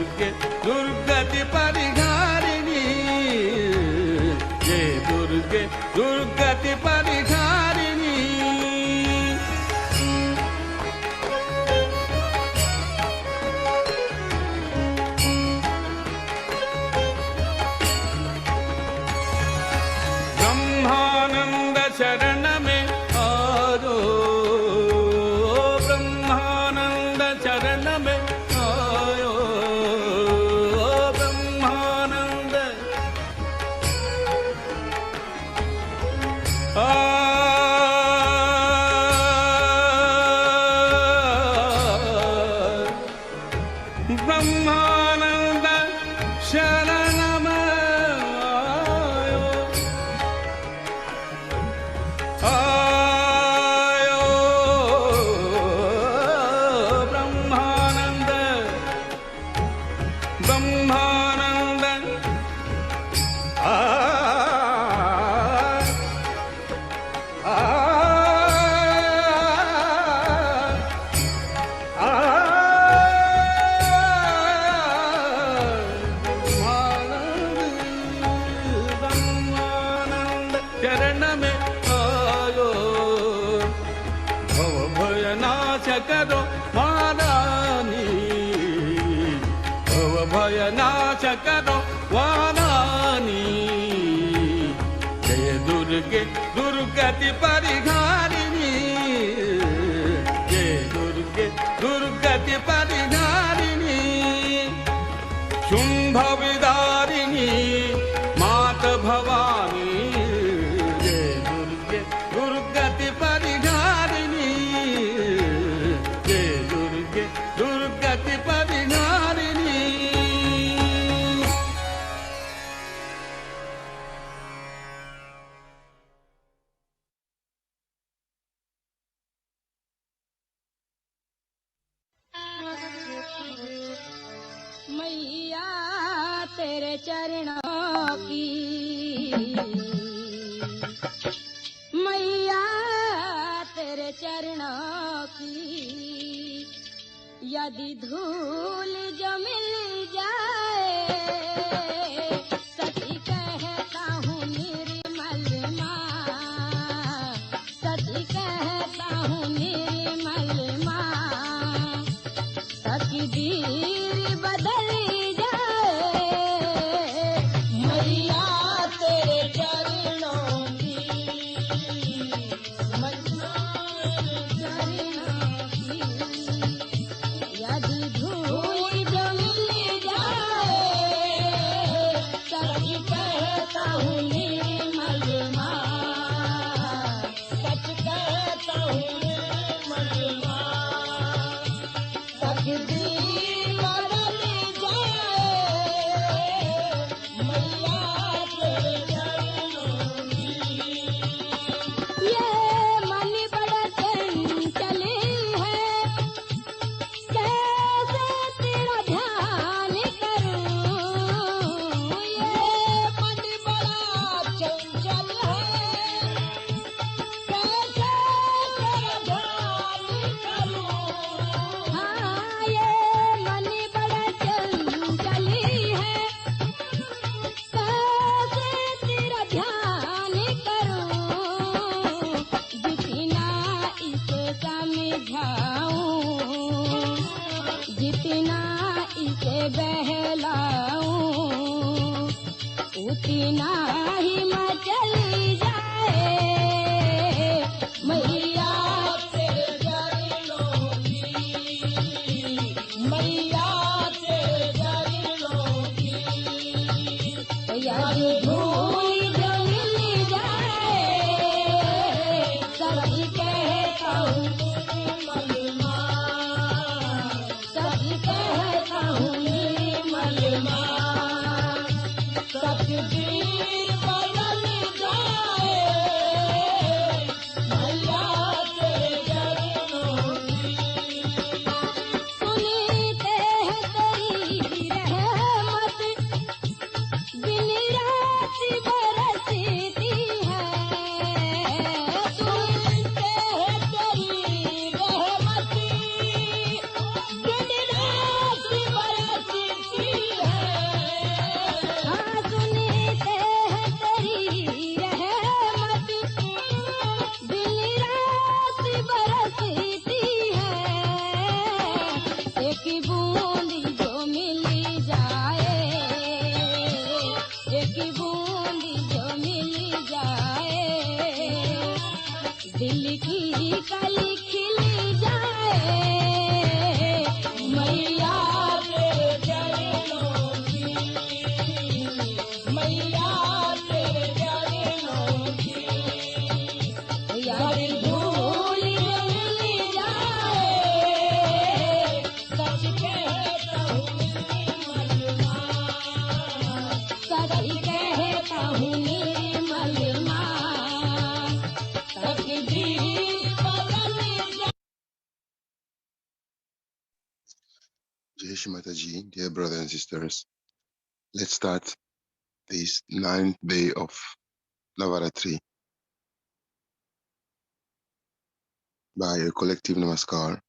दुर्गे दुर्गति परिहारिणी, जय दुर्गे दुर्गति परिहारिणी। ब्रह्मानंद शरण में आयो, ब्रह्मानंद शरण में आयो, ब्रह्मानंद ब्रह्मानंद शरण में आयो, ब्रह्मानंद ब्रह्मानंद चरण में आयो, भव भय नाश करो वारानी, भव भय नाश करो वारानी। जय दुर्गे दुर्गति परिहारिणी, जय दुर्गे दुर्गति परिहारिणी। शुंभ विदारिणी मात भवानी, दुर्गति परिहारिणी, जय दुर्गे दुर्गति परिहारिणी। मैया तेरे चरणों की, मैया तेरे चरणों की यदि धूल जो मिल जाए, सच कहता हूँ निर्मल माँ, सच कहता हूँ निर्मल माँ। तकदीर बदल जाए, मैया तेरे चरणों की, मैया तेरे चरणों की यदि धूल जो मिल जाए, सच कहता हूँ निर्मल माँ, सच कहता हूँ निर्मल माँ। तकदीर बदल जाए, मैया तेरे चरणों की। ये मन बड़ा चंचल है, कैसे तेरा ध्यान करूं। ये मन बड़ा चंचल है, कैसे तेरा ध्यान करूं। हाँ, ये मन बड़ा चंचल है, कैसे तेरा ध्यान करूं। जितना इसे समझाऊं, जितना इसे बहलाऊं, उतना ही मचल जाए, मैया तेरे चरणों की, मैया तेरे चरणों की। यदि धूल जो मिल जाए, सच कहता हूँ निर्मल माँ, सच कहता हूँ निर्मल माँ। तकदीर बदल जाए, कली खिली जाए मैया तेरे चरणों की मैया तेरे चरणों की यदि धूल जमी जाए सच कहता हूँ निर्मलमा सच कहता हूँ निर्मलमा Jai Shri Mataji, dear brothers and sisters, let's start this ninth day of Navaratri by a collective namaskar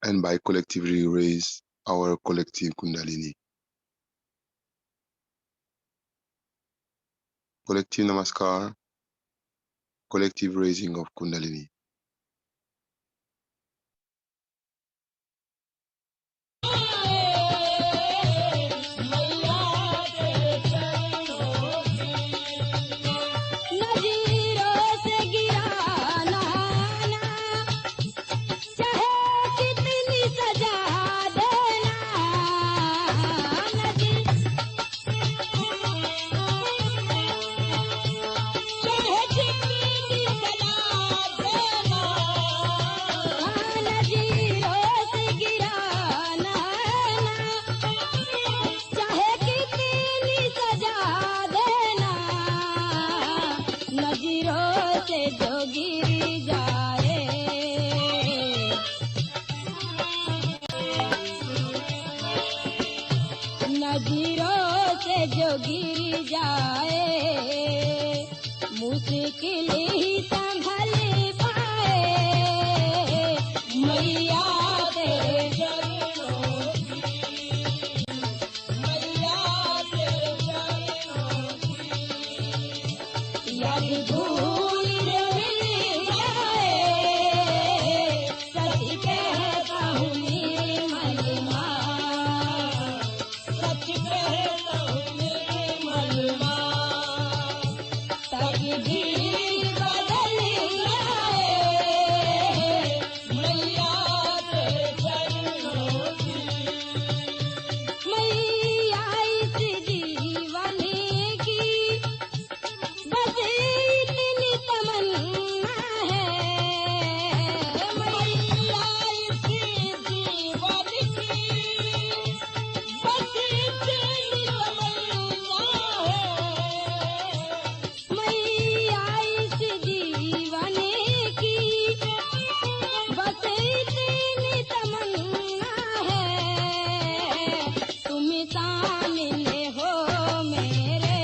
and by collectively raise our collective kundalini. Collective namaskar, collective raising of kundalini. नजीरों से गिराना चाहे कितनी सजा देना चाहे कितनी सजा देना नजीरों से गिराना चाहे कितनी सजा देना नजरों से जो गिर जाए नजरों से जो गिर जाए मुश्किल ही संभल पाए मैया तेरे चरणों की मैया तेरे चरणों की यदि भूल मिल जाए सच कहता हूँ निर्मलमा सच कहता हूँ निर्मलमा तकदीर बदल जाए मैया तेरे चरणों की मैया इस जीवन की बस इतनी तमन्ना है मैया इस जीवन की बस इतनी तमन्ना है मैया इस जीवन की बस इतनी तमन्ना है तुम शामिल हो मेरे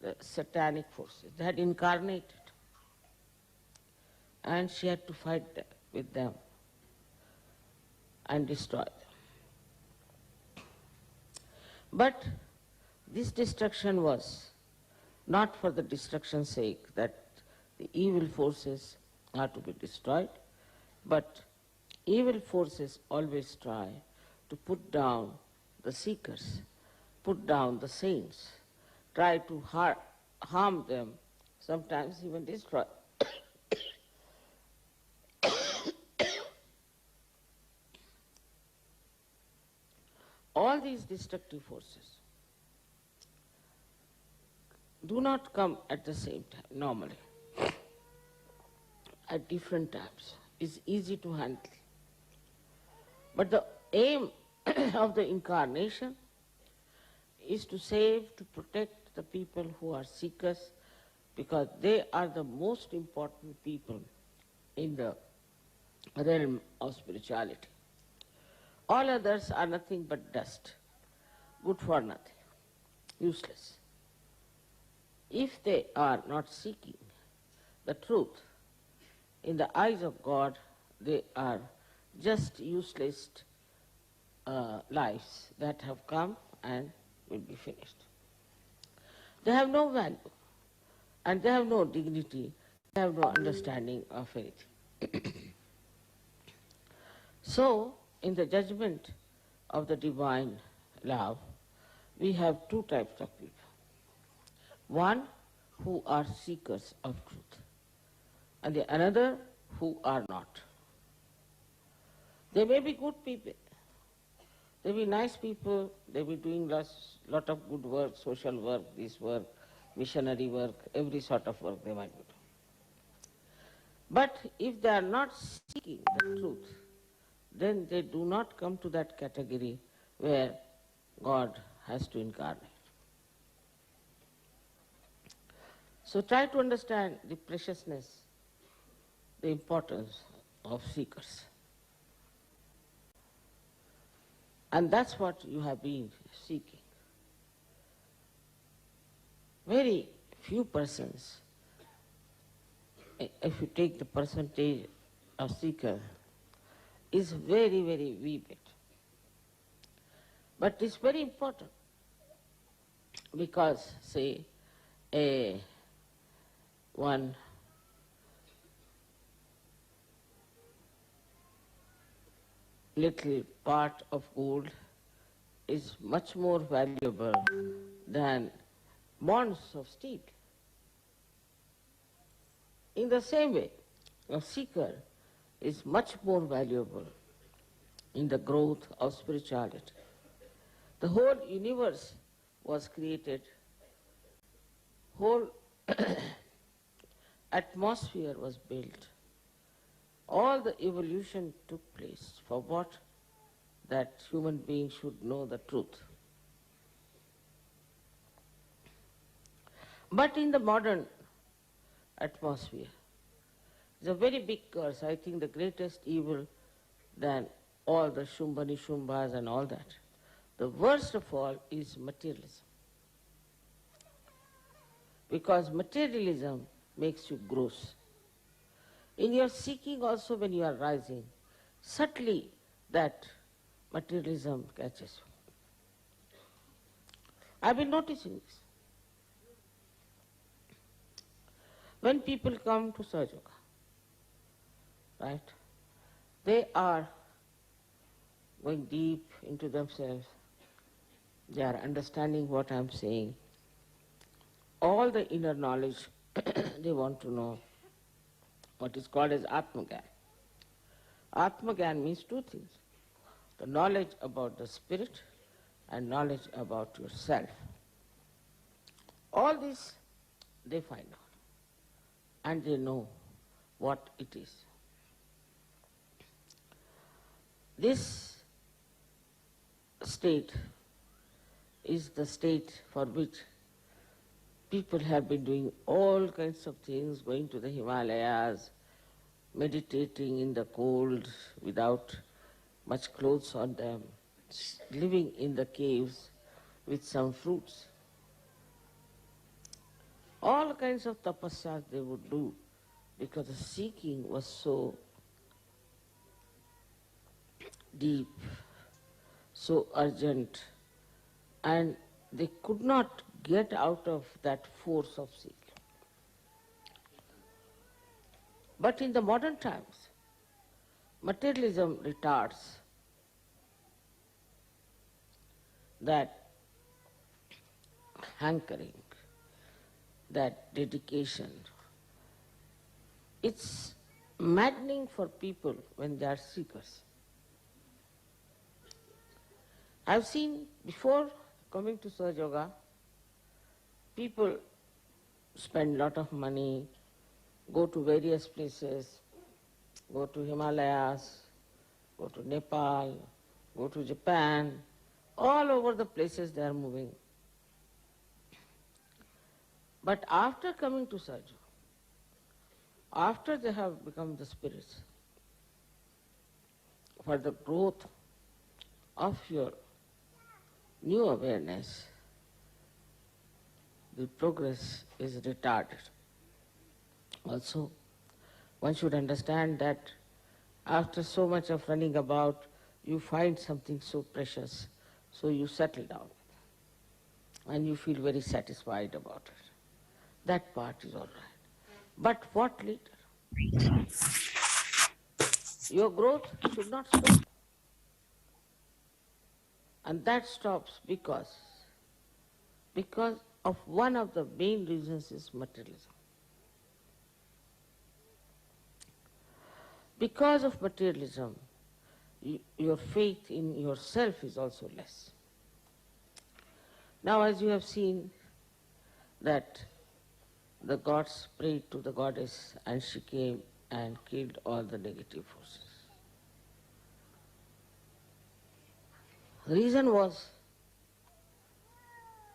the satanic forces. They had incarnated, and she had to fight with them and destroy them. But this destruction was not for the destruction's sake, that the evil forces are to be destroyed, but evil forces always try to put down the seekers, put down the saints, try to harm them, sometimes even destroy. All these destructive forces do not come at the same time, normally. At different times. It's easy to handle. But the aim of the incarnation is to save, to protect the people who are seekers, because they are the most important people in the realm of spirituality. All others are nothing but dust. good for nothing, useless. If they are not seeking the truth, in the eyes of God, they are just useless lives that have come and will be finished. They have no value, and they have no dignity, they have no understanding of anything. So, in the judgment of the divine love, we have two types of people. One who are seekers of truth, and the another who are not. They may be good people, they may be nice people, they may be doing lot of good work, social work, this work, missionary work, every sort of work they might be doing. But if they are not seeking the truth, then they do not come to that category where God has to incarnate. So try to understand the preciousness, the importance of seekers. And that's what you have been seeking. Very few persons, if you take the percentage of seeker, is very, very wee bit. But it's very important because, say, one little part of gold is much more valuable than bonds of steel. In the same way, a seeker is much more valuable in the growth of spirituality. The whole universe was created, whole atmosphere was built, all the evolution took place for what? That human beings should know the truth. But in the modern atmosphere, it's a very big curse, I think the greatest evil than all the Shumbani Shumbas and all that. The worst of all is materialism. Because materialism makes you gross. In your seeking also when you are rising, subtly that materialism catches you. I've been noticing this. When people come to Sahaja, right, they are going deep into themselves. They are understanding what I'm saying. All the inner knowledge they want to know, what is called as Atmagyan. Atmagyan means two things: the knowledge about the spirit and knowledge about yourself. All this they find out and they know what it is. This state is the state for which people have been doing all kinds of things, going to the Himalayas, meditating in the cold without much clothes on them, living in the caves with some fruits. All kinds of tapasyas they would do because the seeking was so deep, so urgent, and they could not get out of that force of seeking. But in the modern times, materialism retards that hankering, that dedication. It's maddening for people when they are seekers. I've seen before coming to Sahaja Yoga, people spend a lot of money, go to various places, go to Himalayas, go to Nepal, go to Japan, all over the places they are moving. But after coming to Sahaja, after they have become the spirits, for the growth of your new awareness, the progress is retarded. Also, one should understand that after so much of running about, you find something so precious, so you settle down and you feel very satisfied about it. That part is all right. But what later? Your growth should not stop. And that stops because of one of the main reasons is materialism. Because of materialism, your faith in yourself is also less. Now, as you have seen that the gods prayed to the goddess and she came and killed all the negative forces. The reason was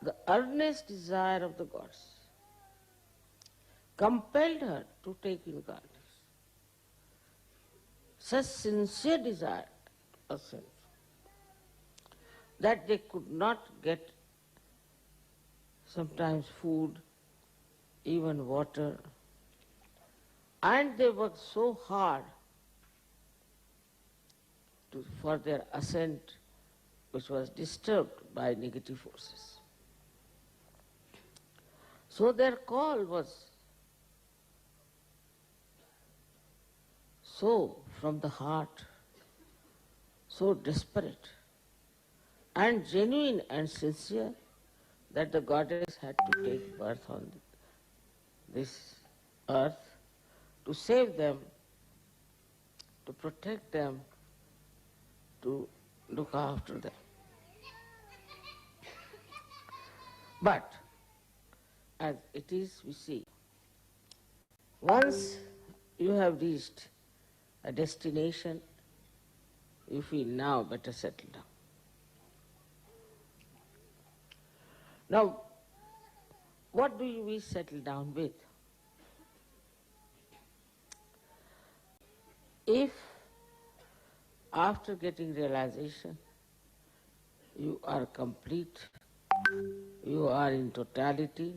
the earnest desire of the gods compelled her to take incarnation. Such sincere desire of self that they could not get sometimes food, even water, and they worked so hard for their ascent, which was disturbed by negative forces. So their call was so from the heart, so desperate and genuine and sincere that the goddess had to take birth on this earth to save them, to protect them, to look after them. But as it is, we see, once you have reached a destination, you feel now better settle down. Now, what do we settle down with? If after getting realization you are complete, you are in totality,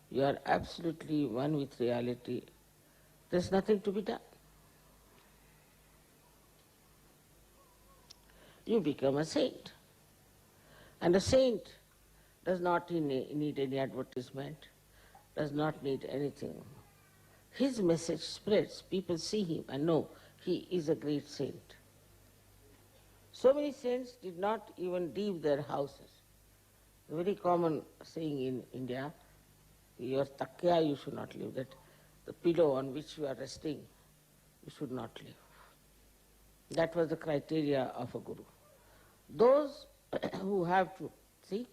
you are absolutely one with reality, there's nothing to be done. You become a saint. And a saint does not need any advertisement, does not need anything. His message spreads, people see him and know he is a great saint. So many saints did not even leave their houses. A very common saying in India, your takya you should not leave, that the pillow on which you are resting, you should not leave. That was the criteria of a guru. Those who have to seek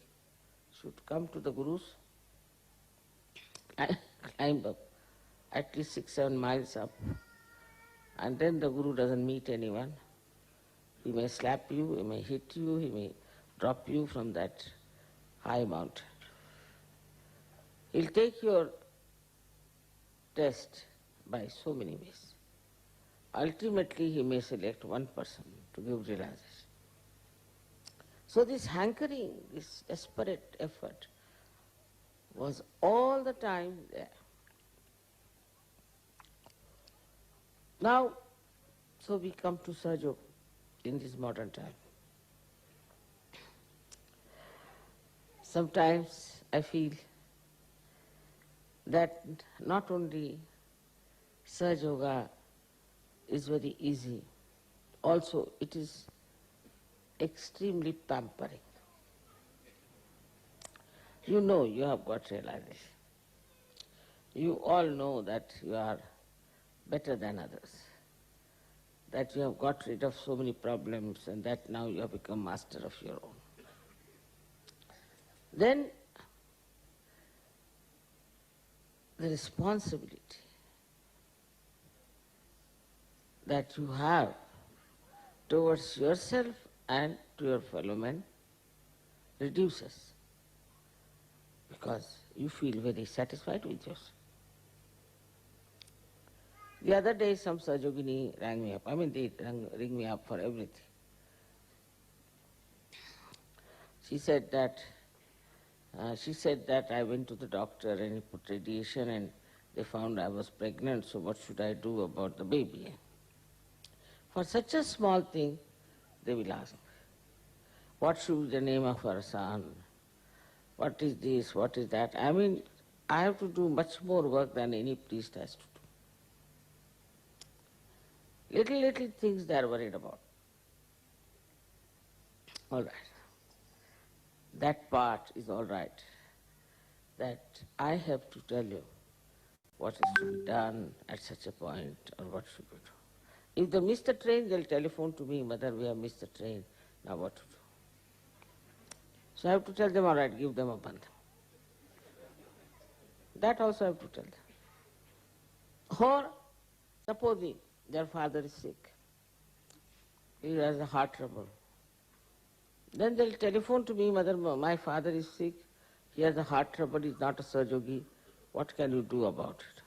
should come to the gurus and climb up at least 6-7 miles up, and then the guru doesn't meet anyone. He may slap you, he may hit you, he may drop you from that high mountain. He'll take your test by so many ways. Ultimately, he may select one person to give realization. So this hankering, this desperate effort was all the time there. Now, so we come to Sahaja in this modern time. Sometimes I feel that not only Sahaja Yoga is very easy, also it is extremely pampering. You know you have got realization. You all know that you are better than others, that you have got rid of so many problems and that now you have become master of your own. Then the responsibility that you have towards yourself and to your fellow men reduces, because you feel very satisfied with yourself. The other day some Sahajogini rang me up. They ring me up for everything. She said that I went to the doctor and he put radiation and they found I was pregnant, so what should I do about the baby? For such a small thing, they will ask, what should be the name of our son? What is this, what is that? I mean, I have to do much more work than any priest has to do. Little things they are worried about. All right. That part is all right. That I have to tell you what is to be done at such a point or what should we do. If they miss the train, they'll telephone to me, Mother, we have missed the train, now what to do? So I have to tell them, all right, give them a bandha. That also I have to tell them. Or supposing their father is sick, he has a heart trouble. Then they'll telephone to me, Mother, my father is sick, he has a heart trouble, he's not a Sahaja, what can you do about it?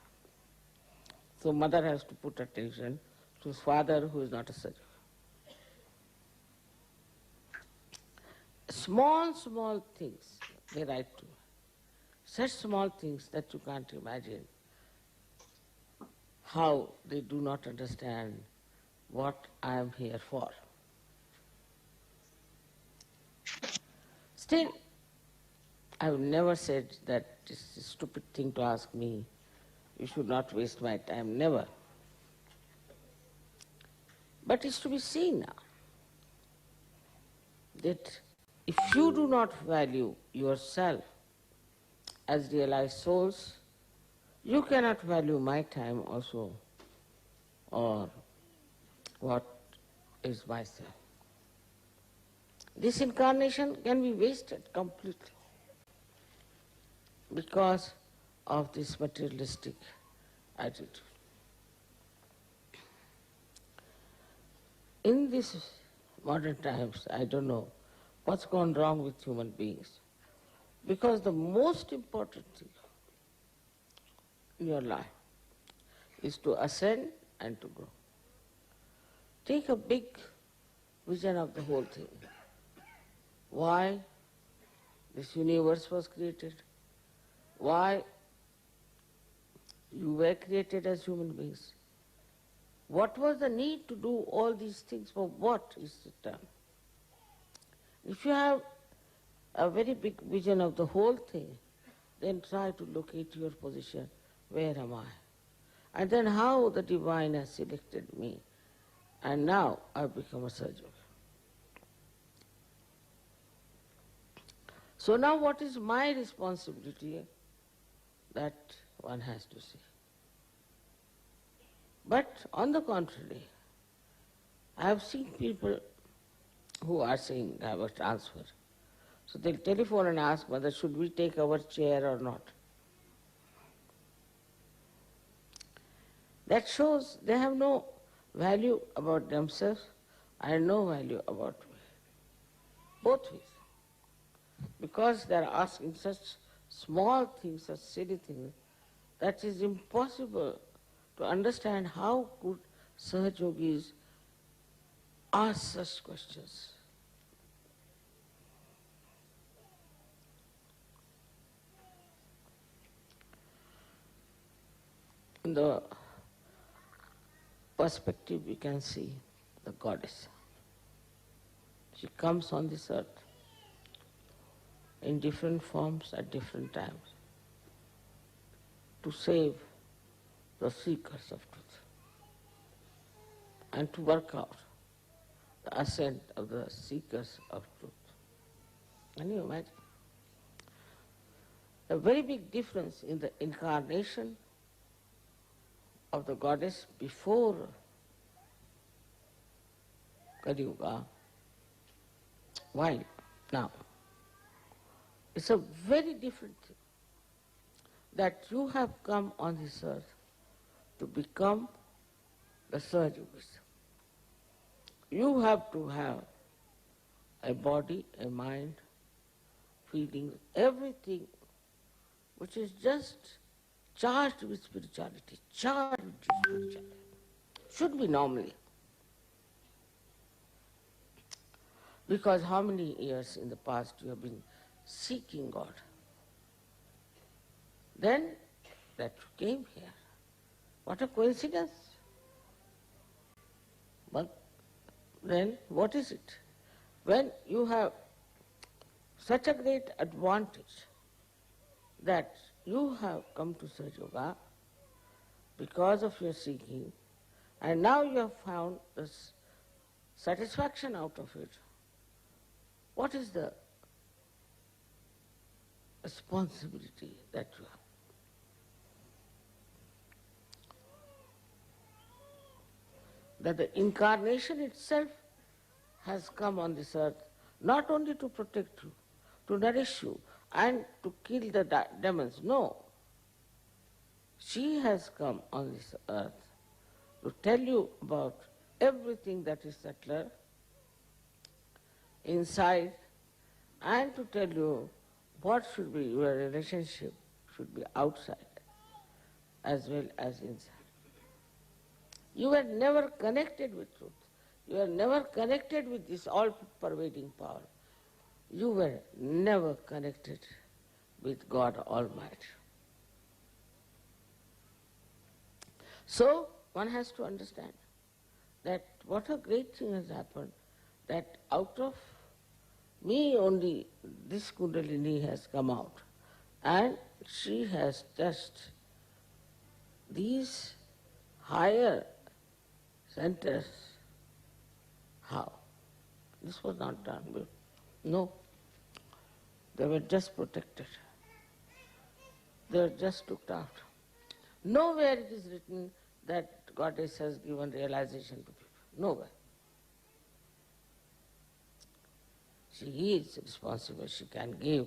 So mother has to put attention to his father who is not a Sahaja. Small things they write to me. Such small things that you can't imagine how they do not understand what I am here for. Still, I have never said that it's a stupid thing to ask me, you should not waste my time, never. But it's to be seen now that if you do not value yourself as realized souls, you cannot value my time also, or what is myself. This incarnation can be wasted completely because of this materialistic attitude. In these modern times, I don't know what's gone wrong with human beings, because the most important thing in your life is to ascend and to grow. Take a big vision of the whole thing. Why this universe was created, why you were created as human beings. What was the need to do all these things? For what is it done? If you have a very big vision of the whole thing, then try to locate your position. Where am I? And then how the divine has selected me. And now I've become a Sahaja. So now what is my responsibility? That one has to see. But on the contrary, I have seen people who are saying I have a transfer. So they'll telephone and ask whether should we take our chair or not. That shows they have no value about themselves and no value about me. Both ways. Because they are asking such small things, such silly things, that is impossible to understand how could Sahajogis ask such questions. In the perspective we can see the goddess. She comes on this earth in different forms at different times to save the seekers of truth and to work out the ascent of the seekers of truth. Can you imagine? A very big difference in the incarnation of the goddess before Kali Yuga, while now. It's a very different thing that you have come on this earth to become the Sahajogis. You have to have a body, a mind, feelings, everything which is just charged with spirituality, should be normally. Because how many years in the past you have been seeking God? Then that you came here. What a coincidence. But then what is it? When you have such a great advantage that you have come to Sahaja Yoga because of your seeking, and now you have found this satisfaction out of it, what is the responsibility that you have? That the incarnation itself has come on this earth not only to protect you, to nourish you, and to kill the demons. No. She has come on this earth to tell you about everything that is subtler inside, and to tell you what should be your relationship, should be outside as well as inside. You were never connected with truth. You were never connected with this all-pervading power. You were never connected with God Almighty. So one has to understand that what a great thing has happened, that out of me only this Kundalini has come out, and she has touched these higher centers. How? This was not done. No. They were just protected. They were just looked after. Nowhere it is written that Goddess has given realization to people. Nowhere. She is responsible. She can give.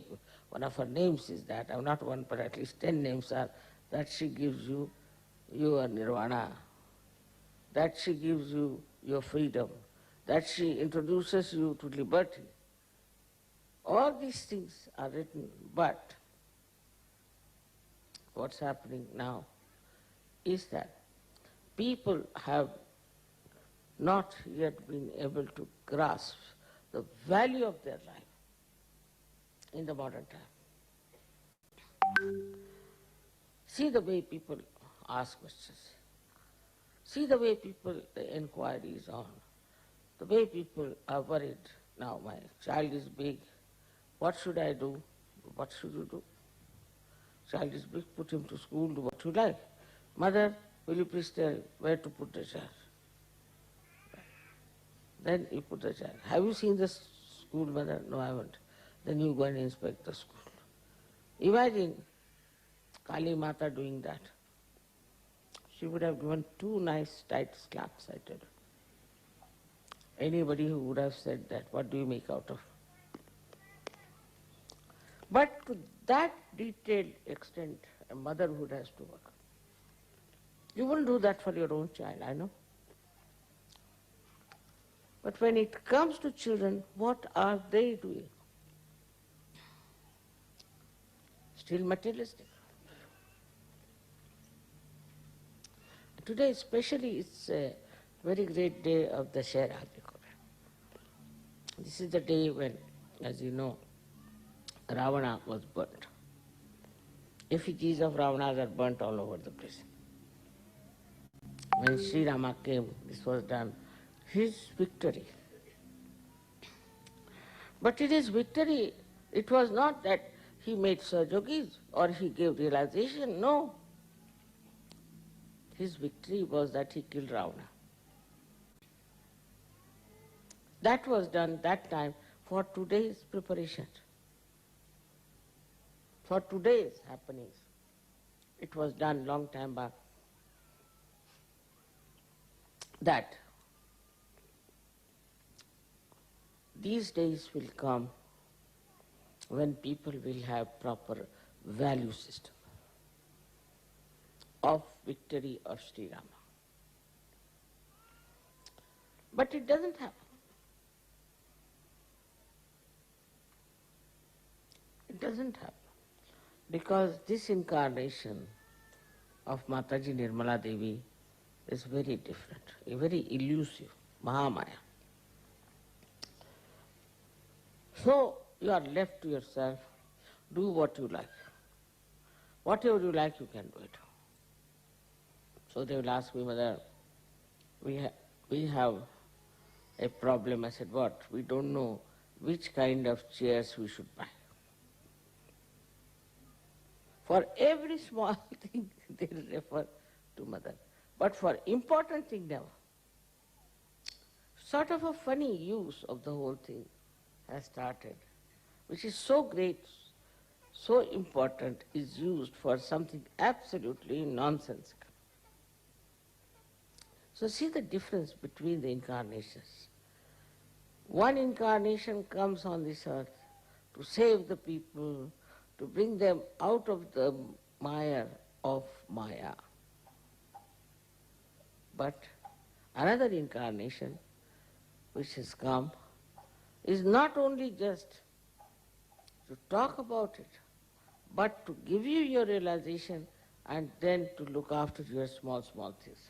One of her names is that, not one, but at least 10 names are that she gives you your nirvana, that she gives you your freedom, that she introduces you to liberty. All these things are written, but what's happening now is that people have not yet been able to grasp the value of their life in the modern time. See the way people ask questions. See the way people, the inquiry is on. The way people are worried. Now my child is big. What should I do? What should you do? Child is big, put him to school, do what you like. Mother, will you please tell where to put the child? Then you put the child. Have you seen the school, mother? No, I haven't. Then you go and inspect the school. Imagine Kali Mata doing that. She would have given 2 nice tight slaps, I tell you. Anybody who would have said that, what do you make out of? But to that detailed extent, a motherhood has to work. You wouldn't do that for your own child, I know. But when it comes to children, what are they doing? Still materialistic. Today especially it's a very great day of Dussehra. This is the day when, as you know, Ravana was burnt. Effigies of Ravanas are burnt all over the place. When Sri Rama came, this was done. His victory. But it is victory. It was not that he made Sahajogis or he gave realization. No. His victory was that he killed Ravana. That was done that time for today's preparation, for today's happenings. It was done long time back. That these days will come when people will have proper value system of victory of Sri Rama. But it doesn't happen. It doesn't happen. Because this incarnation of Mataji Nirmala Devi is very different, very elusive, Mahamaya. So you are left to yourself, do what you like. Whatever you like, you can do it. So they will ask me, Mother, we have a problem. I said, what? We don't know which kind of chairs we should buy. For every small thing, they refer to Mother. But for important thing, never. Sort of a funny use of the whole thing has started, which is so great, so important, is used for something absolutely nonsensical. So see the difference between the incarnations. One incarnation comes on this earth to save the people, to bring them out of the mire of Maya. But another incarnation which has come is not only just to talk about it, but to give you your realization and then to look after your small, small things.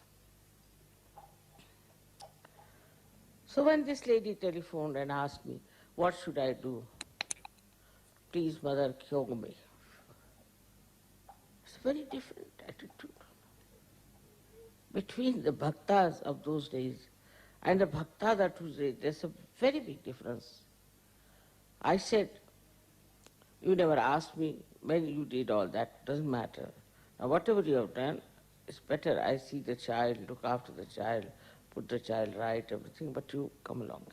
So when this lady telephoned and asked me, what should I do? Please, Mother, cure me. It's a very different attitude between the bhaktas of those days and the bhaktas of today. There's a very big difference. I said, you never asked me when you did all that, doesn't matter. Now whatever you have done, it's better. I see the child, look after the child, put the child right, everything, but you come along.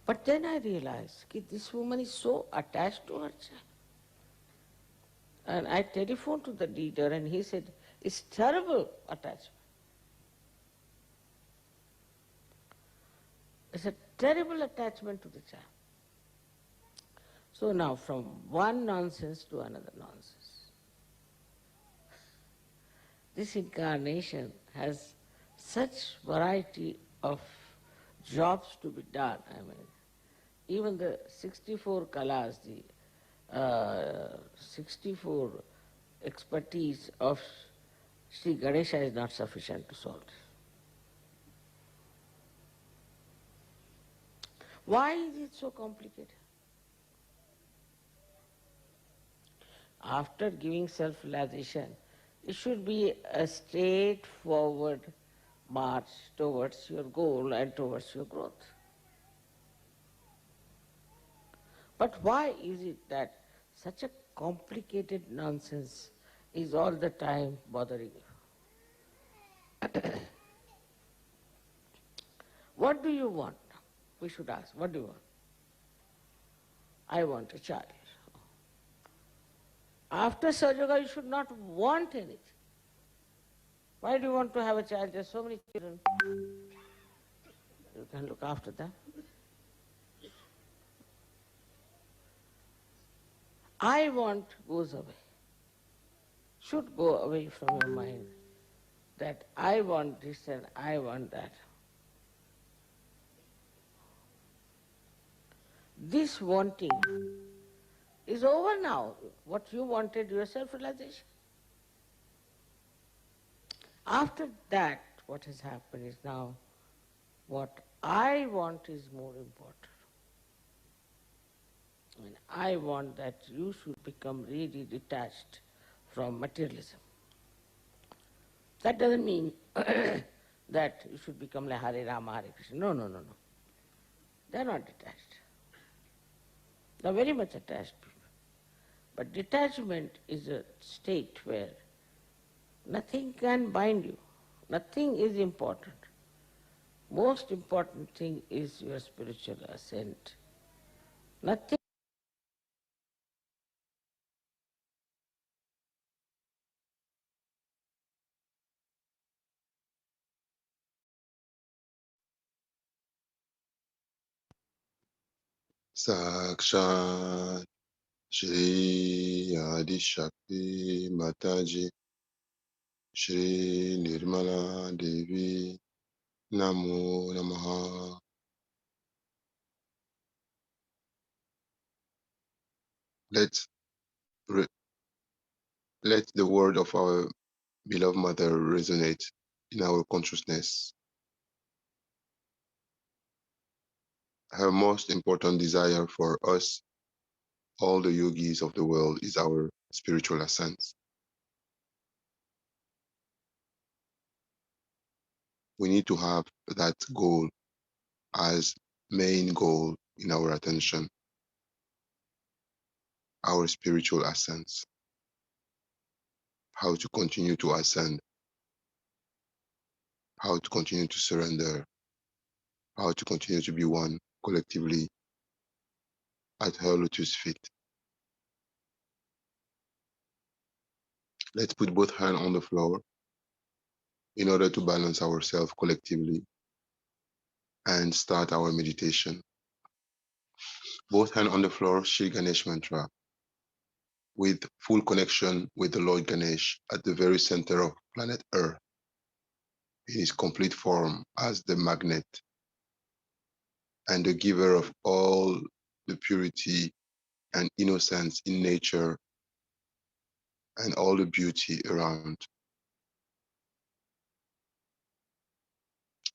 But then I realized that this woman is so attached to her child. And I telephoned to the leader and he said, it's terrible attachment. It's a terrible attachment to the child. So now from one nonsense to another nonsense. This incarnation has such variety of jobs to be done. I mean, even the 64 kalas, the 64 expertise of Sri Ganesha is not sufficient to solve this. Why is it so complicated? After giving self-realization, it should be a straightforward march towards your goal and towards your growth. But why is it that such a complicated nonsense is all the time bothering you? What do you want? We should ask, what do you want? I want a child. After Sahaja, you should not want anything. Why do you want to have a child? There are so many children. You can look after them. I want goes away. Should go away from your mind that I want this and I want that. This wanting is over now. What you wanted, your self-realization. After that, what has happened is now what I want is more important. And I want that you should become really detached from materialism. That doesn't mean that you should become like Hare Rama, Hare Krishna. No, no, no, no. They are not detached. They are very much attached people. But detachment is a state where nothing can bind you. Nothing is important. Most important thing is your spiritual ascent. Nothing. Sakshat Shri Adi Shakti Mataji Shri Nirmala Devi Namo Namaha. Let, re- let the word of our beloved mother resonate in our consciousness. her most important desire for us, all the yogis of the world, is our spiritual ascent. We need to have that goal as main goal in our attention, our spiritual ascent, how to continue to ascend, how to continue to surrender, how to continue to be one collectively at her lotus feet. Let's put both hands on the floor in order to balance ourselves collectively and start our meditation. Both hands on the floor, Shri Ganesh mantra, with full connection with the Lord Ganesh at the very center of planet Earth, in his complete form as the magnet and the giver of all the purity and innocence in nature and all the beauty around.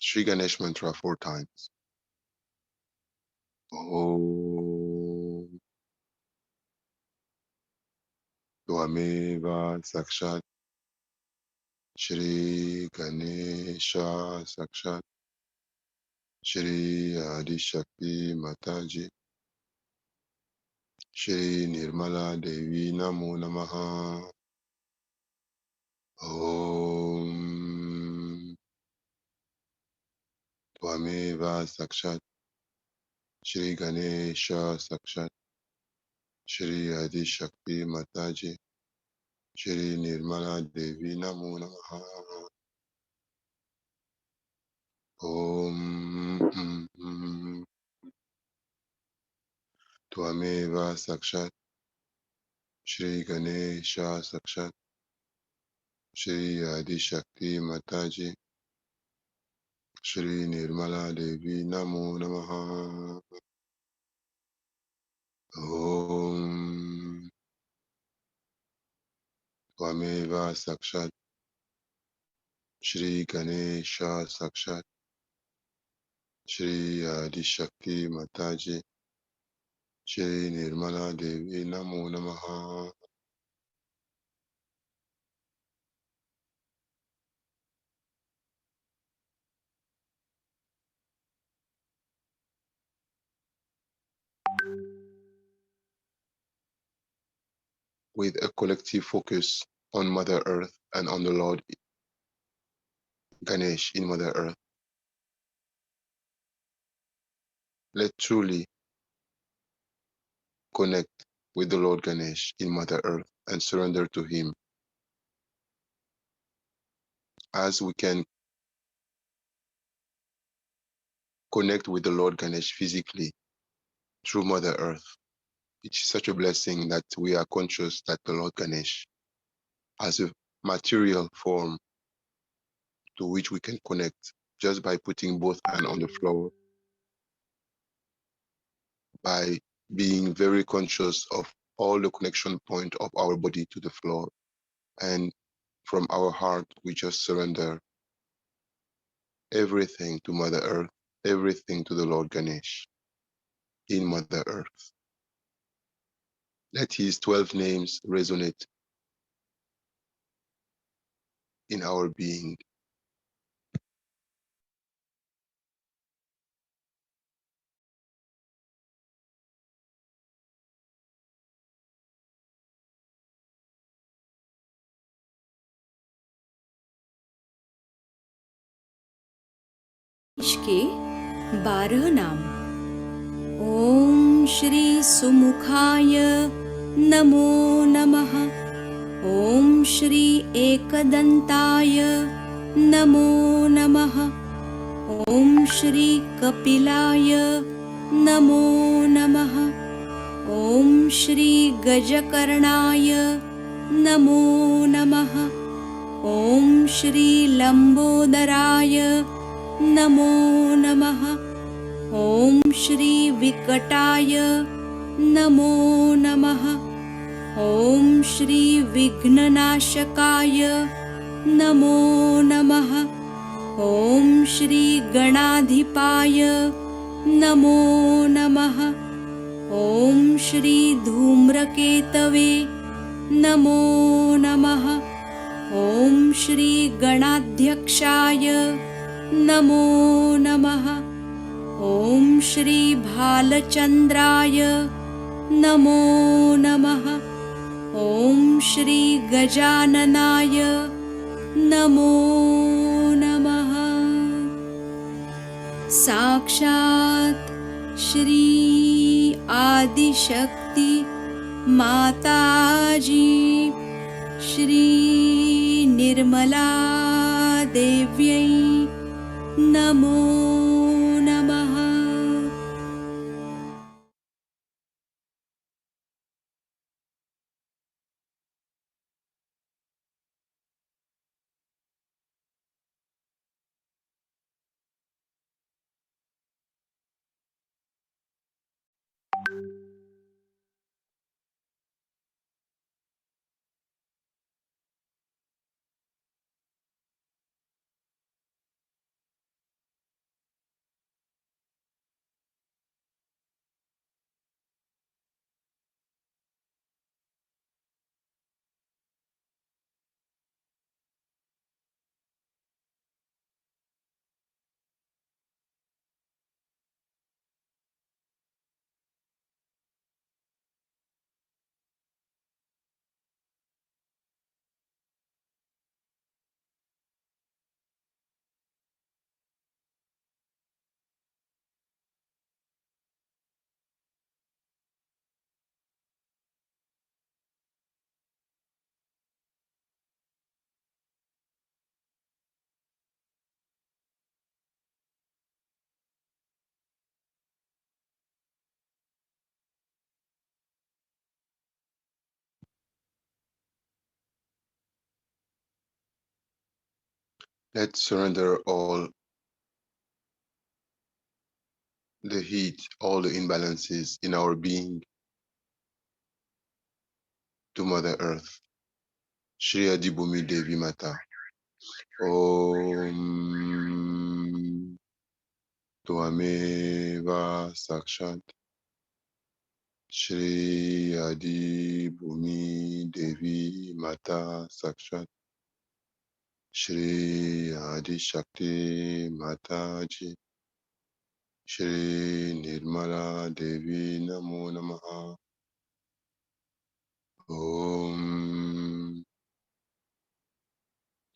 Shri Ganesh mantra 4 times. Om Tvameva Sakshat Shri Ganesha Sakshat Shri Adi Shakti Mataji Shri Nirmala Devi Namo Namaha. Om Tvameva Sakshat Shri Ganesha Sakshat Shri Adi Shakti Mataji Shri Nirmala Devi Namo Namaha. Om Tvameva Sakshat Shri Ganesha Sakshat Shri Adi Shakti Mataji Shri Nirmala Devi Namo Namaha. Om Tvameva Sakshat Shri Ganesha Sakshat Shri Adi Shakti Mataji Shri Nirmala Devi Namo Namaha. With a collective focus on Mother Earth and on the Lord Ganesh in Mother Earth, let's truly connect with the Lord Ganesh in Mother Earth and surrender to him. As we can connect with the Lord Ganesh physically through Mother Earth, it's such a blessing that we are conscious that the Lord Ganesh has a material form to which we can connect just by putting both hands on the floor, by being very conscious of all the connection point of our body to the floor. And from our heart, we just surrender everything to Mother Earth, everything to the Lord Ganesh in Mother Earth. Let his 12 names resonate in our being. के 12 नाम। ओम श्री सुमुखाय नमो नमः। ओम श्री एकदंताय नमो नमः। ओम श्री कपिलाय नमो नमः। ओम श्री गजकर्णाय नमो नमः। ओम श्री लंबोदराय नमो नमः। ओम श्री विकटाय नमो नमः। ओम श्री विघ्ननाशकाय नमो नमः। ओम श्री गणाधिपाय नमो नमः। ॐ श्री धूम्रकेतवे नमो नमः। ॐ श्री गणाध्यक्षाय नमो नमः। ॐ श्री भालचन्द्राय नमो नमः। ॐ श्री गजाननाय नमो नमः। साक्षात् श्री आदिशक्ति माताजी श्री निर्मला देव्यै नमो नमः। Let's surrender all the heat, all the imbalances in our being to Mother Earth. Shri Adibhumi Devi Mata. Om Tvameva Sakshat Shri Adibhumi Devi Mata Sakshat Shri Adi Shakti Mataji Shri Nirmala Devi Namo Namaha. Om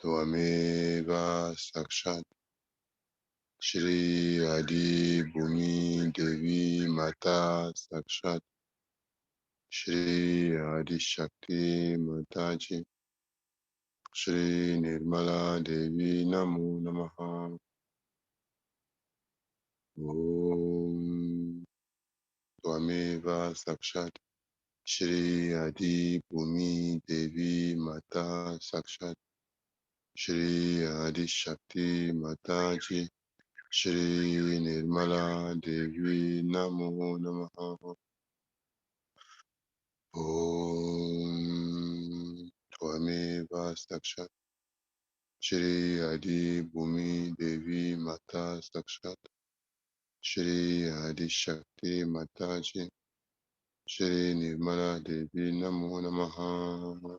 Tvameva Sakshat Shri Adi Bhumi Devi Mata Sakshat Shri Adi Shakti Mataji Shri Nirmala Devi Namo Namaha. Om Tvameva Sakshat Shri Adi Bhumi Devi Mata Sakshat Shri Adi Shakti Mataji Shri Nirmala Devi Namo Namaha. Om Tvameva Sakshat Shri Adi Bhumi Devi Mata Sakshat Shri Adi Shakti Mataji Shri Nirmala Devi Namo Namaha.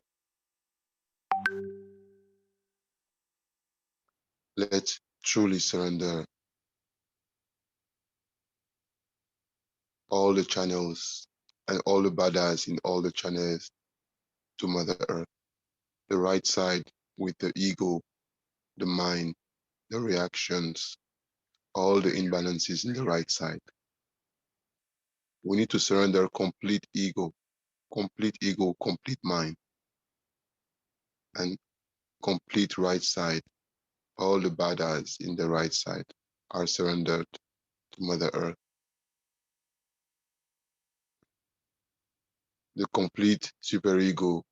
Let's truly surrender all the channels and all the badas in all the channels to Mother Earth. The right side with the ego, the mind, the reactions, all the imbalances in the right side. We need to surrender complete ego, complete mind, and complete right side. All the badas in the right side are surrendered to Mother Earth. The complete superego,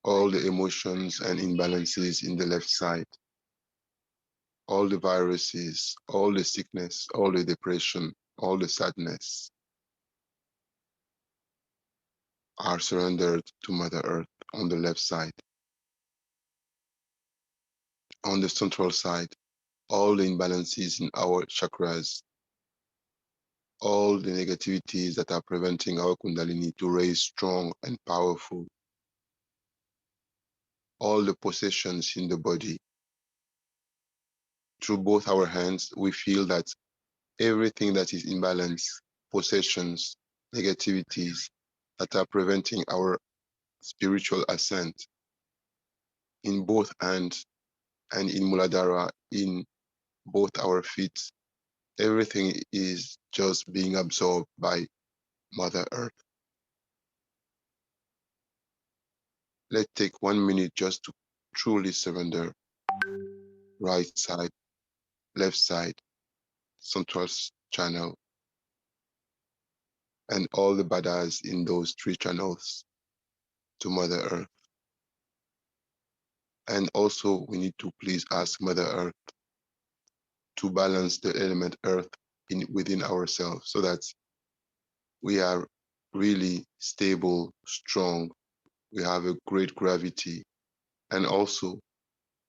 all the emotions and imbalances in the left side, all the viruses, all the sickness, all the depression, all the sadness are surrendered to Mother Earth on the left side. On the central side, all the imbalances in our chakras all the negativities that are preventing our Kundalini to raise strong and powerful, all the possessions in the body. Through both our hands, we feel that everything that is imbalance, possessions, negativities that are preventing our spiritual ascent in both hands and in Muladhara, in both our feet, everything is just being absorbed by Mother Earth. Let's take 1 minute just to truly surrender. Right side, left side, central channel, and all the badas in those three channels to Mother Earth. And also we need to please ask Mother Earth to balance the element Earth within ourselves so that we are really stable, strong, we have a great gravity, and also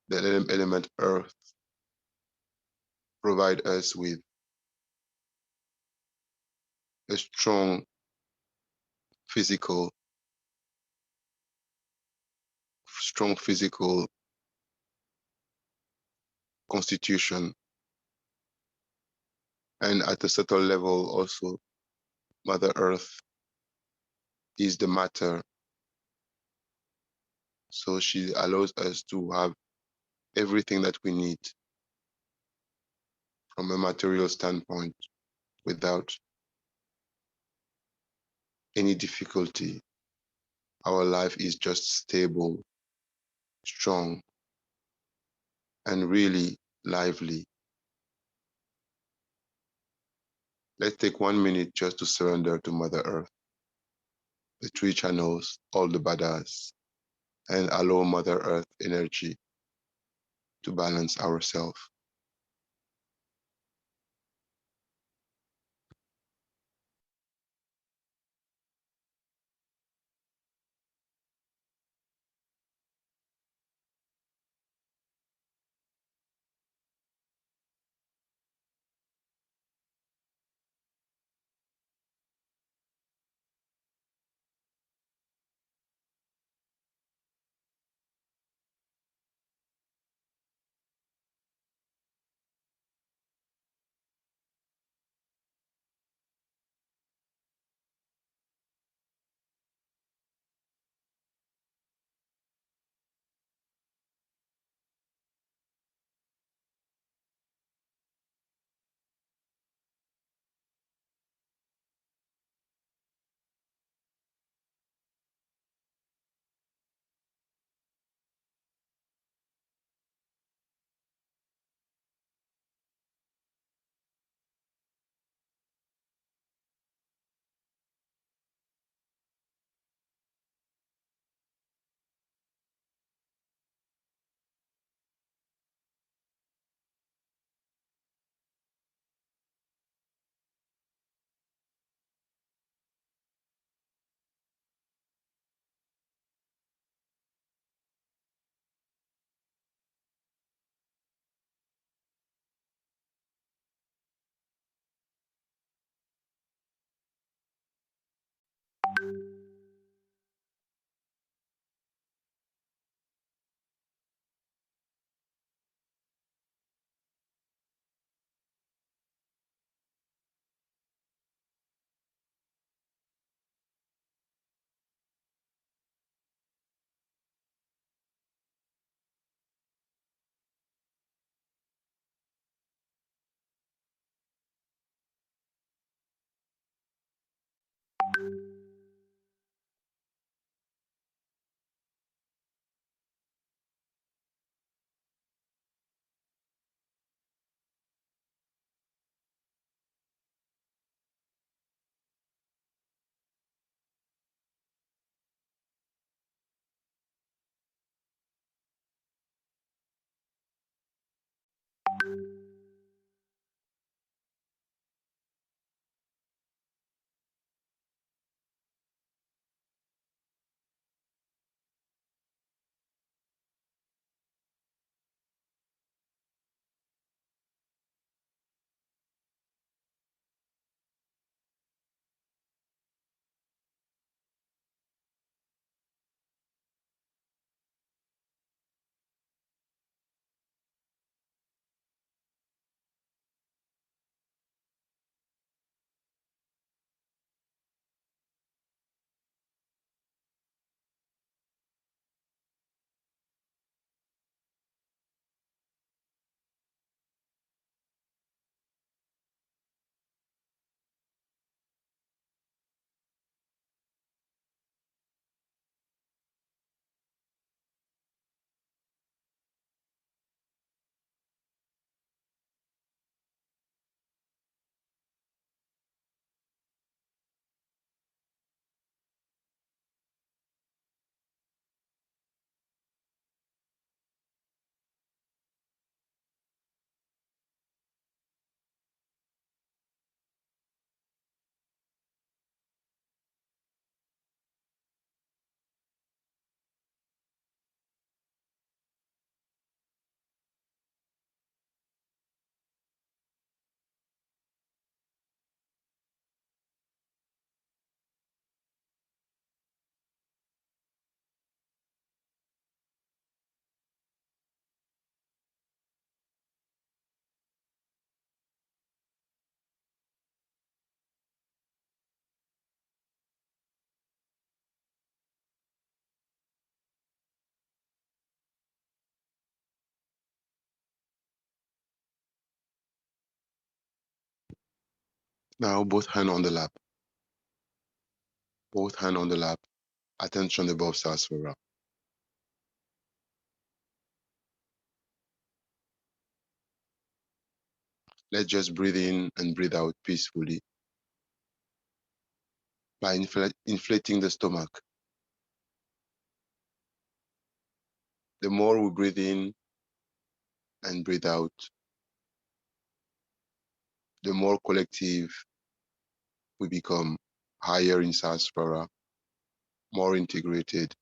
the element Earth provide us with a physical, strong physical constitution. And at a subtle level also, Mother Earth is the matter. So she allows us to have everything that we need from a material standpoint without any difficulty. Our life is just stable, strong, and really lively. Let's take 1 minute just to surrender to Mother Earth, the three channels, all the badas, and allow Mother Earth energy to balance ourselves. Now both hands on the lap. Both hands on the lap. Attention above Sahasrara. Let's just breathe in and breathe out peacefully by inflating the stomach. The more we breathe in and breathe out, the more collective we become, higher in Sahasrara, more integrated.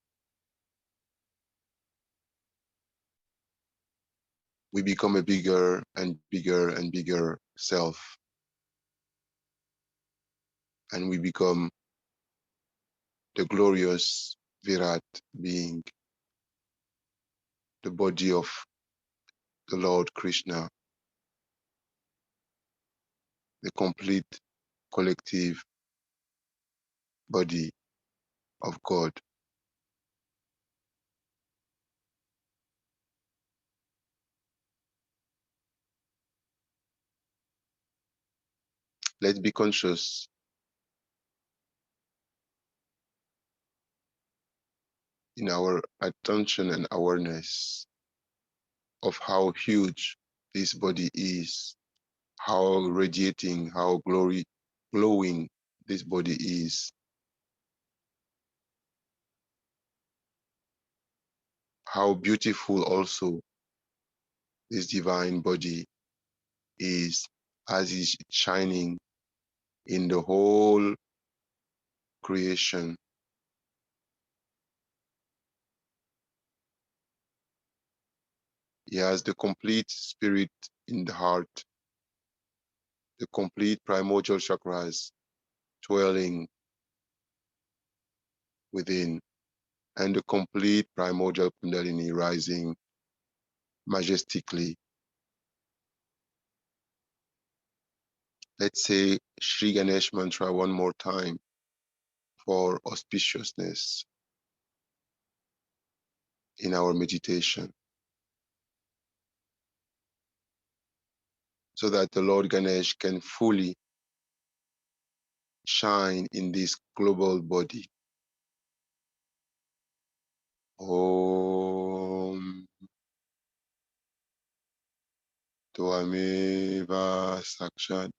We become a bigger and bigger and bigger self, and we become the glorious Virat being, the body of the Lord Krishna, the complete collective body of God. Let's be conscious in our attention and awareness of how huge this body is, how radiating, how glowing this body is, how beautiful also this divine body is as is shining in the whole creation. He has the complete spirit in the heart, the complete primordial chakras swelling within, and the complete primordial kundalini rising majestically. Let's say Shri Ganesh mantra one more time for auspiciousness in our meditation, so that the Lord Ganesh can fully shine in this global body. Om Tvameva Sakshat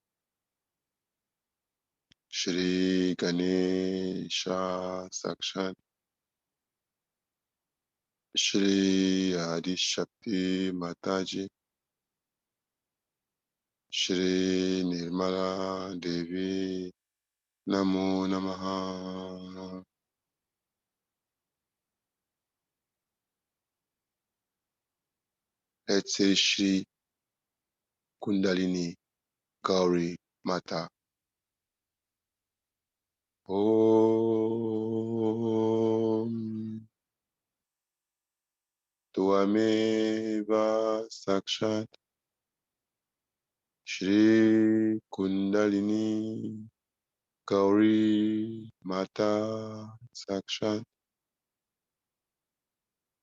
Shri Ganesha Sakshat Shri Adi Shakti Mataji Shri Nirmala Devi Namo Namaha. Let's say Shri Kundalini Gauri Mata. Om Tvameva Sakshat Shri Kundalini Gauri Mata Sakshat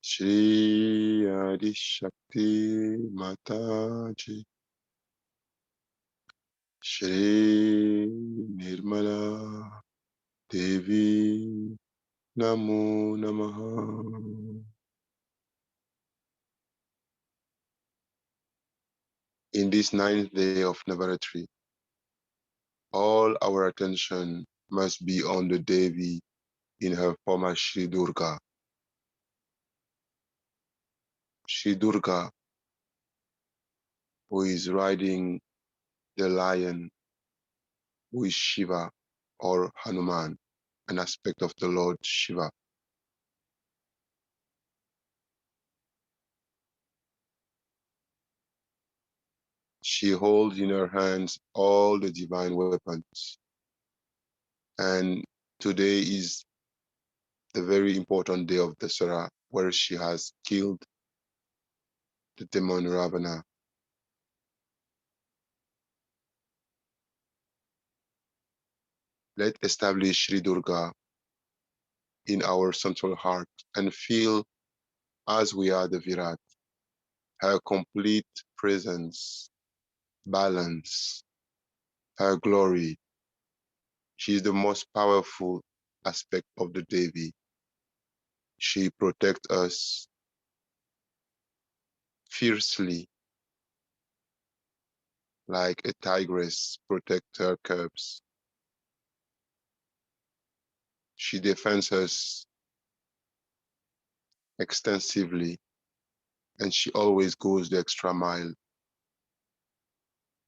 Shri Adi Shakti Mataji Shri Nirmala Devi Namo Namaha. In this ninth day of Navaratri, all our attention must be on the Devi in her form as Shri Durga. Shri Durga, who is riding the lion, who is Shiva or Hanuman, an aspect of the Lord Shiva. She holds in her hands all the divine weapons. And today is the very important day of Dussehra, where she has killed the demon Ravana. Let's establish Sri Durga in our central heart and feel, as we are the Virat, her complete presence, balance, her glory, She is the most powerful aspect of the Devi. She protects us fiercely, like a tigress protects her cubs. She defends us extensively, and she always goes the extra mile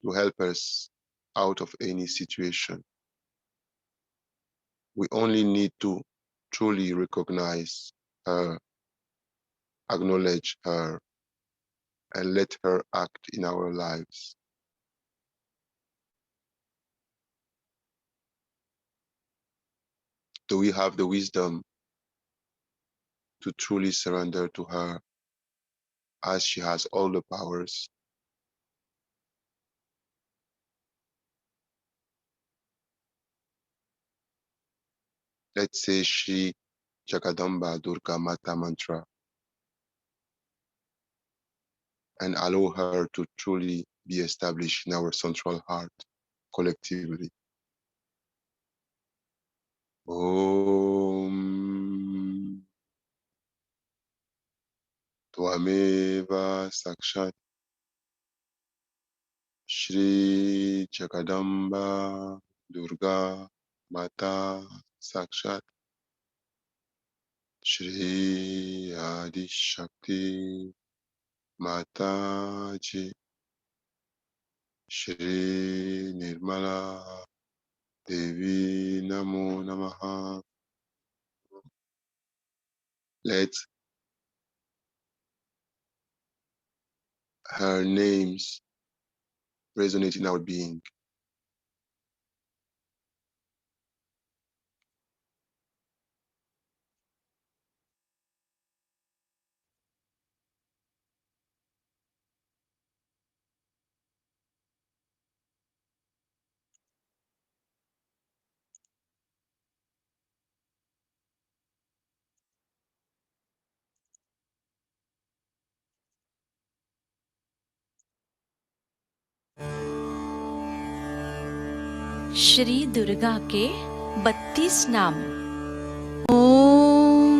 to help us out of any situation. We only need to truly recognize her, acknowledge her, and let her act in our lives. Do we have the wisdom to truly surrender to her, as she has all the powers? Let's say Shri Jagadamba Durga Mata mantra and allow her to truly be established in our central heart collectively. Om Tvameva Sakshat Shri Jagadamba Durga Mata Sakshat Shri Adi Shakti Mataji Shri Nirmala Devi Namo Namaha. Let her names resonate in our being. Shri Durga के 32 नाम। ओम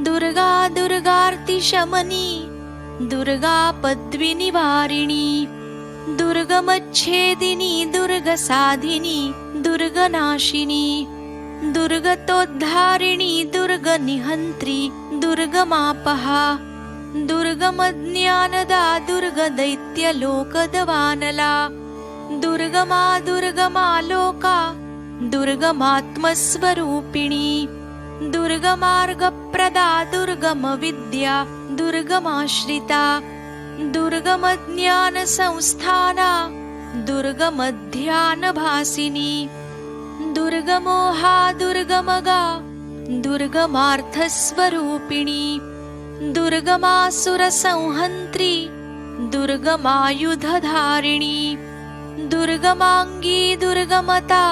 दुर्गा दुर्गार्ति शमनी, दुर्गा पद्मी निवारिणी, दुर्गमच्छेदिनी, दुर्गसाधिनी, दुर्गनाशिनी, दुर्गतोद्धारिणी, दुर्गनिहन्त्री, दुर्गमापहा, दुर्गमज्ञानदा, दुर्गदैत्यलोकदवानला, दुर्गमा दुर्गमालोका, दुर्गमात्मस्वरूपिणी, दुर्गमार्गप्रदा, दुर्गमविद्या, दुर्गमाश्रिता, दुर्गमज्ञानसंस्थाना, दुर्गमध्यानभासिनी, दुर्गमोहा, दुर्गमगा, दुर्गमार्थस्वरूपिणी, दुर्गमासुरसंहन्त्री, दुर्गमायुधधारिणी, दुर्गमाङ्गी, दुर्गमता,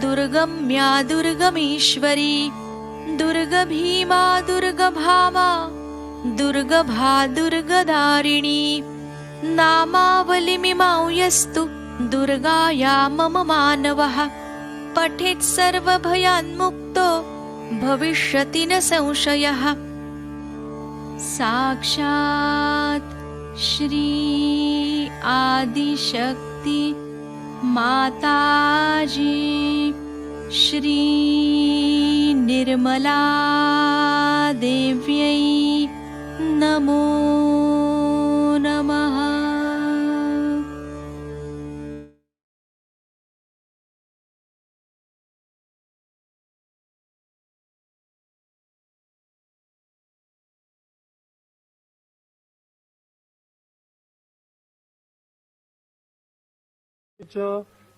दुर्गम्या, दुर्गमेश्वरी, दुर्गभीमा, दुर्गभामा, दुर्गभा, दुर्गदारिणी, नामावलिमिमां यस्तु दुर्गाया मम मानवः पठेत् सर्वभयान्मुक्तो भविष्यति न संशयः। साक्षात् श्री आदिशक्ति माताजी श्री निर्मला देव्यै नमो नमः।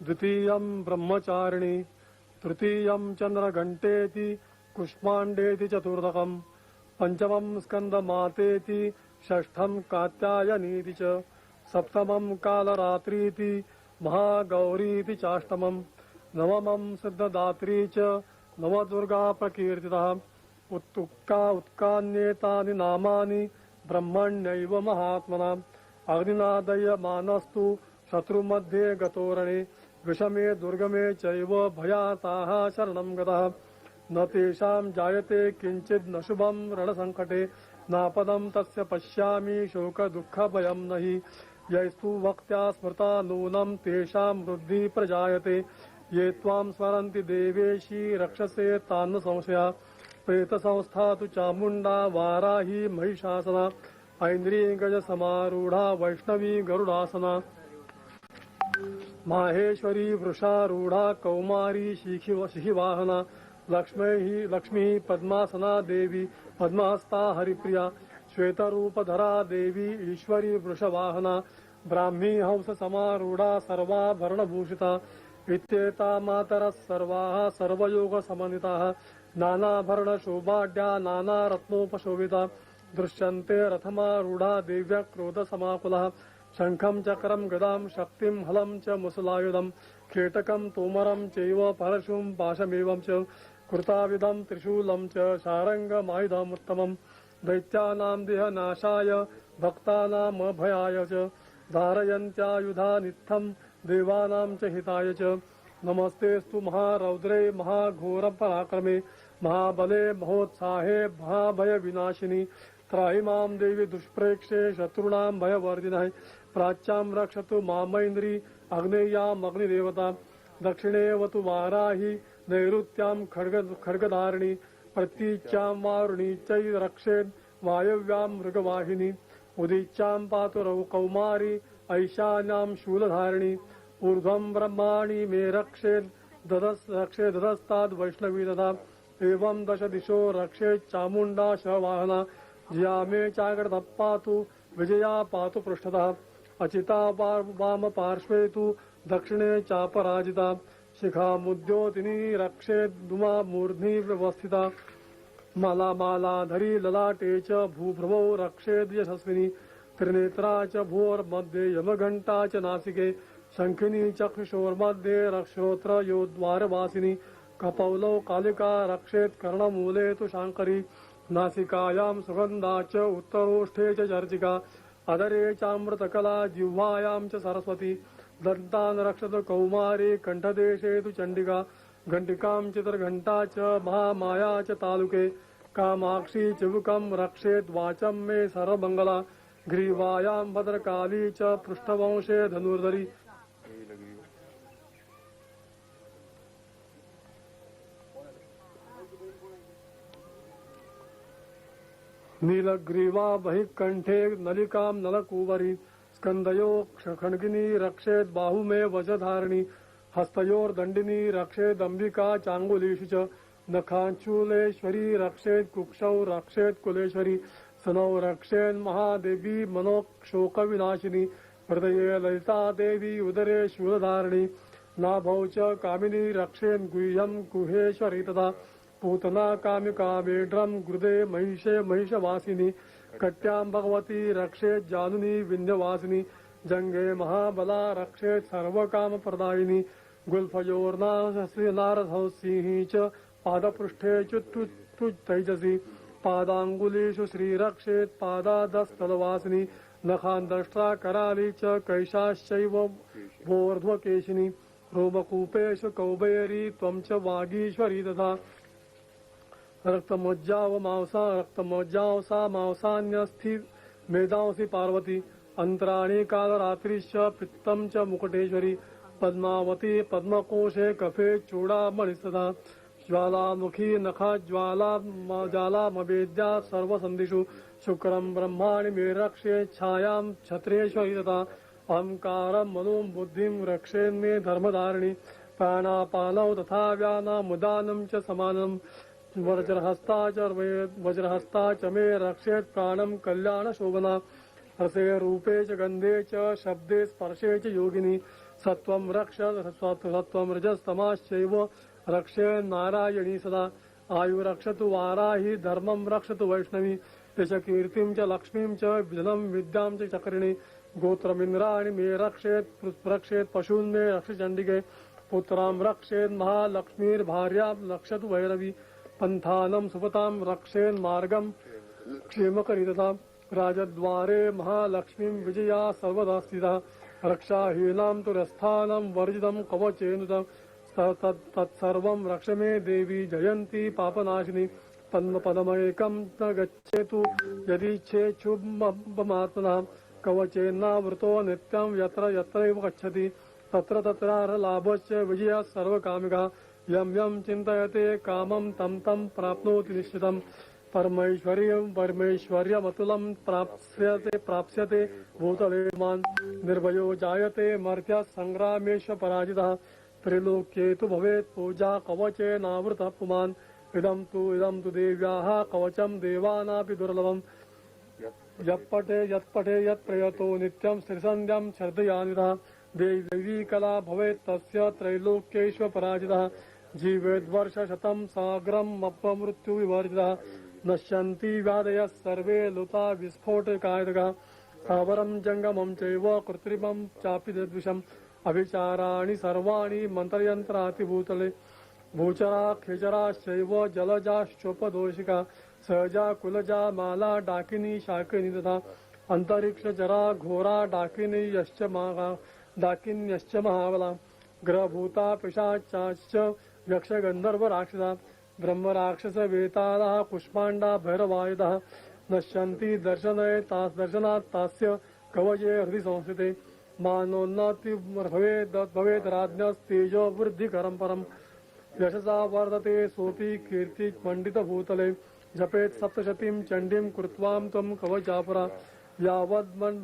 द्वितीयं ब्रह्मचारिणी, तृतीयं चंद्रघंटेति कुष्मांडेति चतुर्थकं, पंचमं स्कंदमातेति, षष्ठं कात्यायनीति च, सप्तमं कालरात्रीति, महागौरीति चाष्टमं, नवमं सिद्धदात्री च, नवदुर्गा प्रकीर्तितः। उत्कान्येतानि नामानि ब्रह्मण्यैव महात्मना, अग्निनादयमानस्तु शत्रुमध्ये गतोरणे, विषमे दुर्गमे चैव भयाताः शरणं गतः न तेषां जायते किंचित् न शुभं रणसंकटे नापदं तस्य पश्यामि शोकदुःखभयं नहि यैस्तु वक्त्या स्मृता नूनं तेषां वृद्धि प्रजायते ये त्वां स्मरन्ति देवेशी रक्षसे तान् संशया प्रेतसंस्था तु चामुण्डा वाराही महिषासना ऐन्द्रियगजसमारूढा वैष्णवी गरुडासना माहेश्वरी वृषारूढा कौमारी शिखिवाहना लक्ष्मी पद्मासना देवी पद्महस्ता हरिप्रिया श्वेतरूपधरा देवी ईश्वरी वृषवाहना ब्राह्मी हंस समारूढा सर्वाभरणभूषिता इत्येता मातरः सर्वाः सर्वयोग समन्विताः नानाभरणशोभाढ्या नानारत्नोपशोभिता दृश्यन्ते रथमारूढा दिव्य क्रोधसमाकुलः शङ्खं चक्रं गदां शक्तिं हलं च मुसलायुधं खेटकं तोमरं चैव परशुं पाशमेवं च कृताविधं त्रिशूलं च शारङ्गमायुधमुत्तमं दैत्यानां देहनाशाय भक्तानामभयाय च धारयन्त्यायुधानित्थं देवानां च हिताय च नमस्तेस्तु महारौद्रे महाघोरपराक्रमे महाबले महोत्साहे महाभयविनाशिनी त्राहि मां देवी दुष्प्रेक्षे शत्रूणां भयवर्धिनः प्राच्यां रक्षतु मामैन्द्री अग्नेयाम् अग्निदेवता दक्षिणेवतु वाराही नैऋत्यां खड्गधारिणी प्रतीच्यां वारुणी चै रक्षेत् वायव्यां मृगवाहिनी उदीच्यां पातु कौमारी ऐशान्यां शूलधारिणी ऊर्ध्वं ब्रह्माणि मे रक्षेत् दधस्ताद् वैष्णवी तथा एवं दश दिशो रक्षेत् चामुण्डा शवाहना जिया मे चाग्रतः पातु विजया पातु पृष्ठतः अचिता वाम पार्श्वे तु दक्षिणे चापराजिता शिखामुद्योतिनी रक्षेद्दुमा मूर्ध्नि व्यवस्थिता मालाधरी ललाटे च भूभ्रवौ रक्षेद् यशस्विनी त्रिनेत्रा च भूर्मध्ये यमघण्टा च नासिके शङ्खिनी चक्षुषोर्मध्ये श्रोत्र योद्वारवासिनी कपौलौ कालिका रक्षेत् कर्णमूले तु शाङ्करी नासिकायां सुगन्धा च उत्तरोष्ठे च चर्चिका अधरे चामृतकला जिह्वायां च सरस्वती दन्तान् रक्षत कौमारी कण्ठदेशे तु चण्डिका घण्टिकां चित्रघण्टा च महामाया च तालुके कामाक्षी चिबुकं रक्षेत् वाचं मे सर्वमङ्गला ग्रीवायां भद्रकाली च पृष्ठवंशे धनुर्धरी नीलग्रीवा बहिःकण्ठे नलिकां नलकूवरी स्कन्दयो खड्गिनी रक्षेत् बाहुमे वजधारिणी हस्तयोर्दण्डिनी रक्षेदम्बिका चाङ्गुलीषु च नखाञ्चूलेश्वरी रक्षेत् कुक्षौ रक्षेत् कुलेश्वरी सनौ रक्षेन्महादेवी मनोक्षोकविनाशिनी हृदये ललिता देवी उदरे शूलधारिणी नाभौ च कामिनी रक्षेन् गुह्यं गुहेश्वरी तथा पूतना कामिका मेढ्रं गुरुदे महिषे महिषवासिनी कट्यां भगवती रक्षेत् जानुनी विन्ध्यवासिनी जंगे महाबला रक्षेत् सर्वकामप्रदायिनी गुल्फयोर्नारसिंही च पादपृष्ठे च तैजसी पादाङ्गुलीषु श्रीरक्षेत् पादादस्तलवासिनी नखान्दष्ट्रा कराली च कैशाश्चैव वोर्ध्वकेशिनी रोमकूपेषु कौबेरी त्वं च वागीश्वरी तथा रक्तमोज्जावसा मांसान्यस्थि मेधांसि पार्वती अंतराणि कालरात्रिश्च पित्तं च मुकुटेश्वरी पद्मावती पद्मकोशे कफे चूडामणिस्तथा ज्वालामुखी नखा ज्वालामवेद्या सर्वसन्धिषु शुक्रं ब्रह्माणि मे रक्षे छायां छत्रेश्वरी तथा अहंकारं मनुं बुद्धिं रक्षेन्मे धर्मधारिणी प्राणापानौ तथा व्यानामुदानं च समानं वज्रहस्ता च मे रक्षेत् प्राणं कल्याणशोभना रसे रूपे च गन्धे च शब्दे स्पर्शे च योगिनी सत्वं सत्वं रजस्तमाश्चैव रक्षेन्नारायणी सदा आयुरक्षतु वाराही धर्मं रक्षतु वैष्णवी यशकीर्तिं च लक्ष्मीं च धनं विद्यां च चक्रिणी गोत्रमिन्द्राणि मे रक्षेत् पशून् मे रक्षचण्डिके पुत्रां रक्षेत् महालक्ष्मीर्भार्यां रक्षतु भैरवी पंथानं सुपतां रक्षेन्मार्गं क्षेमकरी तथा राजद्वारे महालक्ष्मीं विजया सर्वदा स्थिता रक्षाहीनां तु रस्थानं वर्जितं कवचेनुतं तत्सर्वं रक्ष मे देवी जयन्ती पापनाशिनी पद्मपदमेकं न गच्छेतु यदीच्छेच्छुभमात्मनः कवचेन्नावृतो नित्यं यत्र यत्रैव गच्छति तत्र तत्रार्हलाभस्य विजयः सर्वकामिकः यं यं चिन्तयते कामं तं तं प्राप्नोति निश्चितम् परमैश्वर्यमतुलं प्राप्स्यते भूतले मान् निर्भयो जायते मर्त्यः सङ्ग्रामेश पराजितः त्रैलोक्ये तु भवेत् पूजा कवचेनावृतः पुमान् इदं तु देव्याः कवचं देवानापि दुर्लभम् यत्पठे यत्प्रयतो नित्यं श्रीसन्ध्यां श्रद्धयान्वितः देवी कला भवेत् तस्य त्रैलोक्येष्व पराजितः जीवेद्वर्षशतं साग्रम् अपमृत्युविवर्जितः नश्यन्ति व्याधयः सर्वे लुता विस्फोटकायतः स्थावरं जङ्गमं चैव कृत्रिमं चापि दद्विषम् अभिचाराणि सर्वाणि मन्त्रयन्त्रातिभूतले भूचरा खेचराश्चैव जलजाश्चोपदोषिका सहजा कुलजा माला डाकिनी शाकिनी तथा अन्तरिक्षचरा घोरा डाकिन्यश्च महाबला ग्रहभूता पिशाचाश्च यक्षगन्धर्वराक्षसा ब्रह्मराक्षसवेतालः कुष्माण्डा भैरवायुधः नश्यन्ति दर्शनात् तास्य कवचे हृदि संस्थिते मानोन्नति भवेत् राज्ञस्तेजो वृद्धिकरं परम् यशसा वर्धते सोऽपि कीर्तिपण्डितभूतले जपेत् सप्तशतीं चण्डीं कृत्वां त्वं कवचापरा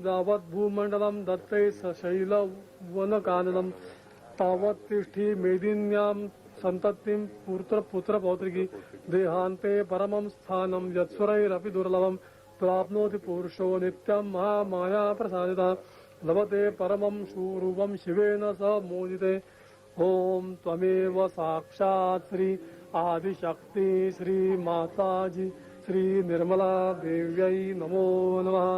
यावद्भूमण्डलं दत्ते सशैलवनकाननं तावत् तिष्ठी मेदिन्यां सन्ततिं पुत्रपौत्रिकी देहान्ते परमं स्थानं यत्सुरैरपि दुर्लभं प्राप्नोति पुरुषो नित्यं महामाया प्रसादितः लभते परमं स्वरूपं शिवेन सह मोदिते ओम त्वमेव साक्षात् श्री आदिशक्ति श्री माताजी श्री निर्मला देव्यै नमो नमः।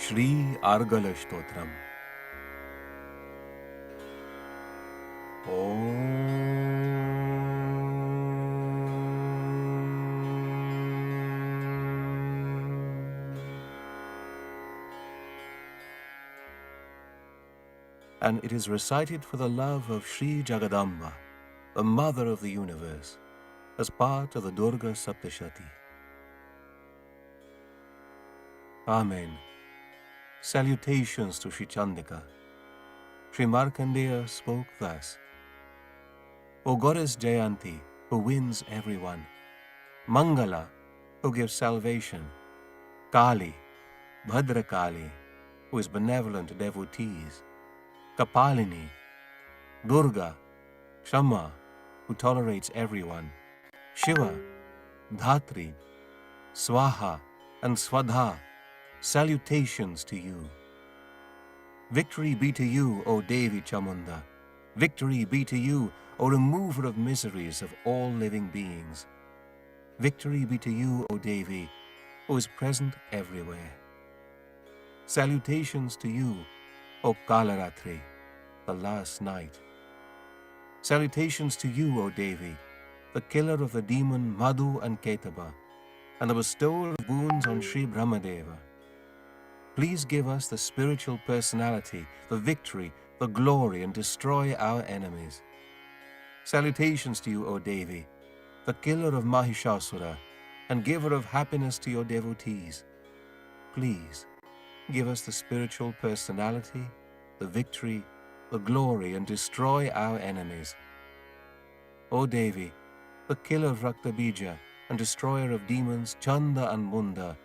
Shri Argala Stotram. And it is recited for the love of Shri Jagadamba, the Mother of the Universe, as part of the Durga Saptashati. Amen. Salutations to Shri Chandika. Shri Markandeya spoke thus: O Goddess Jayanti, who wins everyone; Mangala, who gives salvation; Kali, Bhadrakali, who is benevolent to devotees; Kapalini, Durga, Shama, who tolerates everyone; Shiva, Dhatri, Swaha, and Swadha, salutations to you. Victory be to you, O Devi Chamunda. Victory be to you, O remover of miseries of all living beings. Victory be to you, O Devi, who is present everywhere. Salutations to you, O Kalaratri, the last night. Salutations to you, O Devi, the killer of the demon Madhu and Ketaba, and the bestower of boons on Sri Brahmadeva. Please give us the spiritual personality, the victory, the glory, and destroy our enemies. Salutations to you, O Devi, the killer of Mahishasura, and giver of happiness to your devotees. Please give us the spiritual personality, the victory, the glory, and destroy our enemies. O Devi, the killer of Raktabija and destroyer of demons Chanda and Munda,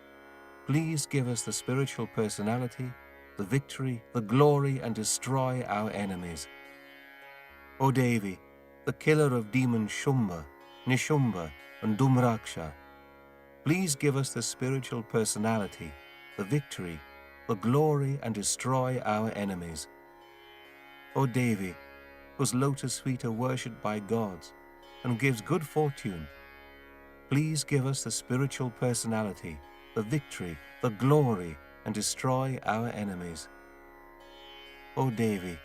please give us the spiritual personality, the victory, the glory, and destroy our enemies. O Devi, the killer of demons Shumba, Nishumbha, and Dumraksha, please give us the spiritual personality, the victory, the glory, and destroy our enemies. O Devi, whose lotus feet are worshipped by gods, and gives good fortune, please give us the spiritual personality, the victory, the glory, and destroy our enemies. O Devi,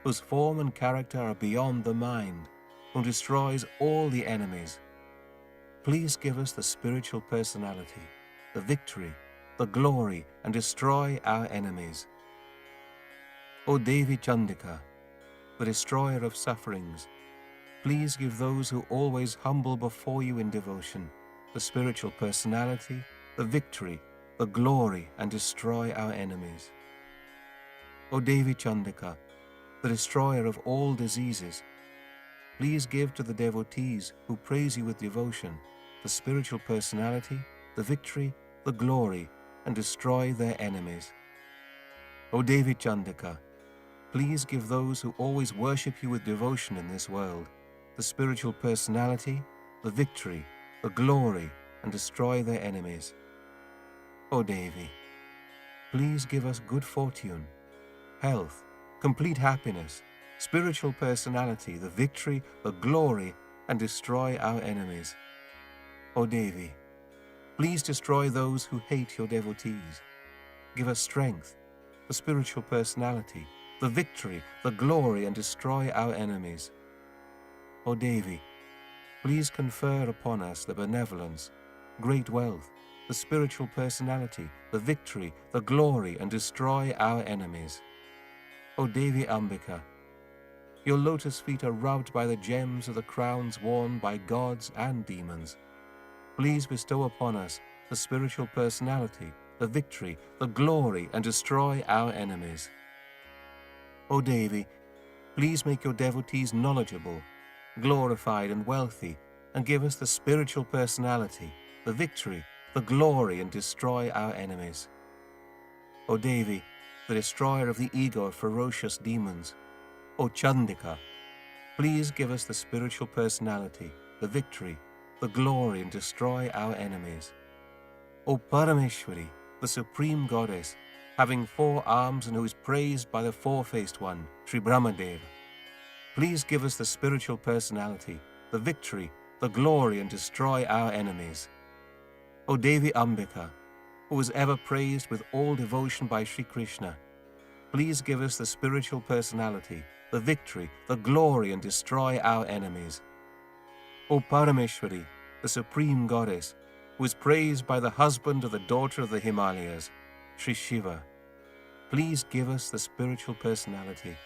whose form and character are beyond the mind, who destroys all the enemies, please give us the spiritual personality, the victory, the glory, and destroy our enemies. O Devi Chandika, the destroyer of sufferings, please give those who always humble before you in devotion the spiritual personality, the victory, the glory, and destroy our enemies. O Devi Chandika, the destroyer of all diseases, please give to the devotees who praise you with devotion the spiritual personality, the victory, the glory, and destroy their enemies. O Devi Chandika, please give those who always worship you with devotion in this world the spiritual personality, the victory, the glory, and destroy their enemies. O Devi, please give us good fortune, health, complete happiness, spiritual personality, the victory, the glory, and destroy our enemies. O Devi, please destroy those who hate your devotees. Give us strength, the spiritual personality, the victory, the glory, and destroy our enemies. O Devi, please confer upon us the benevolence, great wealth, the spiritual personality, the victory, the glory, and destroy our enemies. O Devi Ambika, your lotus feet are rubbed by the gems of the crowns worn by gods and demons. Please bestow upon us the spiritual personality, the victory, the glory, and destroy our enemies. O Devi, please make your devotees knowledgeable, glorified, and wealthy, and give us the spiritual personality, the victory, the glory, and destroy our enemies. O Devi, the destroyer of the ego of ferocious demons, O Chandika, please give us the spiritual personality, the victory, the glory, and destroy our enemies. O Parameshwari, the supreme goddess, having 4 arms and who is praised by the four-faced one, Sri Brahmadeva, please give us the spiritual personality, the victory, the glory, and destroy our enemies. O Devi Ambika, who is ever praised with all devotion by Sri Krishna, please give us the spiritual personality, the victory, the glory, and destroy our enemies. O Parameshwari, the supreme goddess, who is praised by the husband of the daughter of the Himalayas, Sri Shiva, please give us the spiritual personality,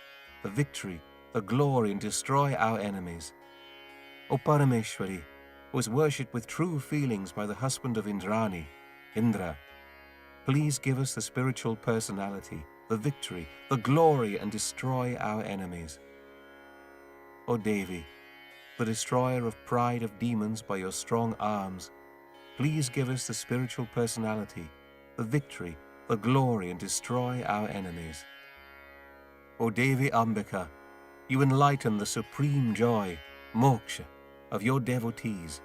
the victory, the glory, and destroy our enemies. O Parameshwari, who is worshipped with true feelings by the husband of Indrani, Indra, please give us the spiritual personality, the victory, the glory, and destroy our enemies. O Devi, the destroyer of pride of demons by your strong arms, please give us the spiritual personality, the victory, the glory, and destroy our enemies. O Devi Ambika, you enlighten the supreme joy, moksha, of your devotees.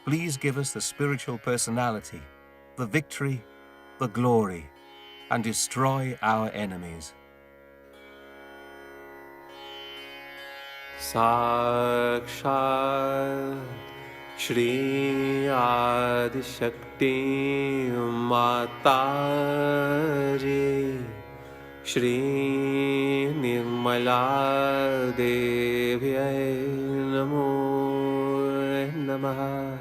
Please give us the spiritual personality, the victory, the glory, and destroy our enemies. Sakshat Shri Adi Shakti Mataji Shri Nirmala Devyai Namo Namaha.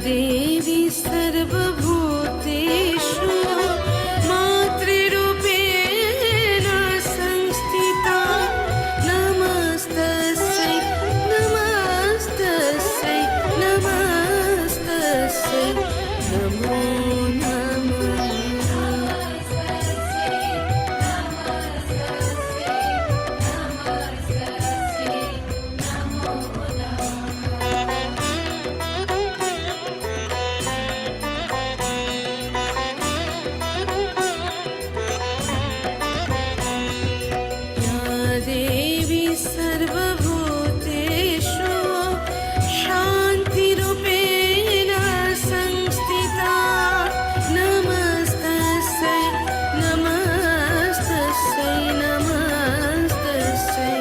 देवी सर्वभूतेषु मातृरूपेण संस्थिता नमस्तस्यै नमस्तस्यै नमस्तस्यै नमो नमः या देवी सर्वभूतेषु शान्तिरूपेण संस्थिता नमस्तस्यै नमस्तस्यै नमस्तस्यै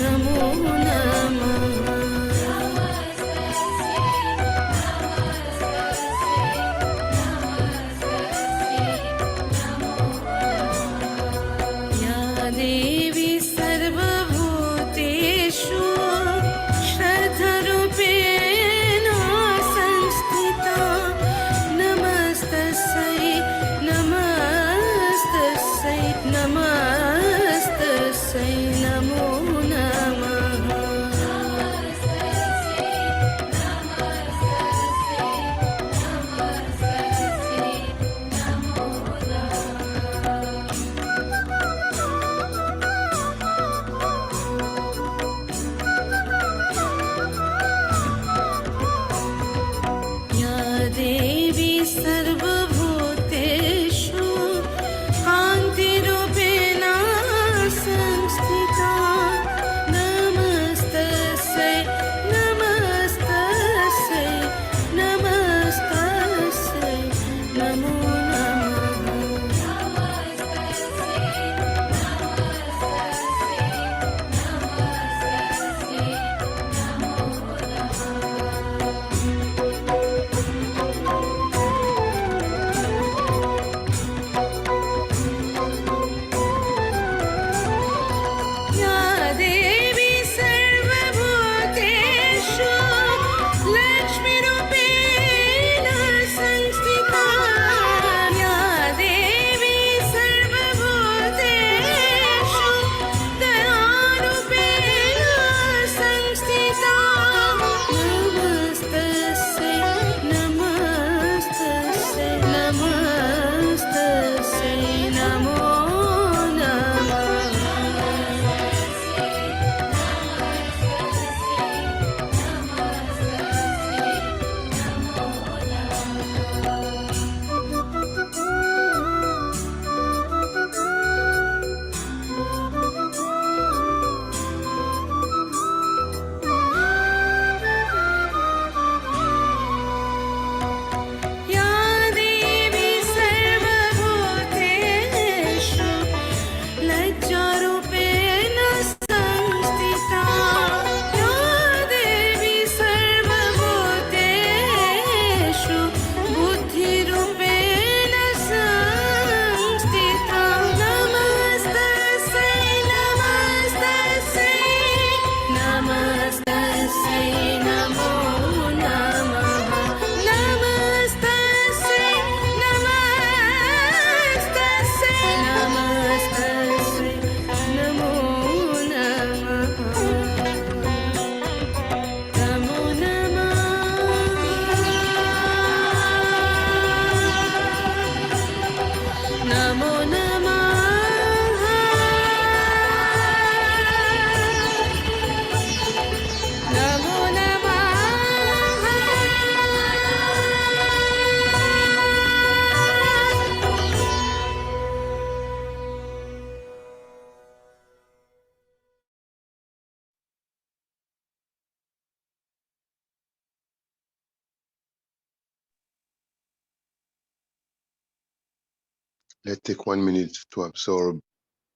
नमो नमः या देवी सर्वभूतेषु श्रद्धरूपेण संस्थिता नमस्तस्यै नमस्तस्यै नमस्तस्यै नमो नमः या देवी सर्वभूतेषु कान्तिरूपेण संस्थिता नमस्तस्यै नमस्तस्यै नमस्तस्यै नमो नमः या देवी सर्वभूतेषु लक्ष्मीरूपेण संस्थिता या देवी सर्वभूतेषु दयारूपेण संस्थिता नमस्तस्यै नमस्तस्यै नमस्तस्यै नमो नमः या देवी सर्वभूतेषु लज्जारूपेण संस्थिता या देवी सर्वभूतेषु बुद्धिरूपेण संस्थिता नमस्तस्यै नमस्तस्यै नमस्तस्यै नमो नमः नमस्तस्यै नमस्तस्यै नमस्तस्यै नमो नमः नमो नमः नमो नमः नमो Let's take 1 minute to absorb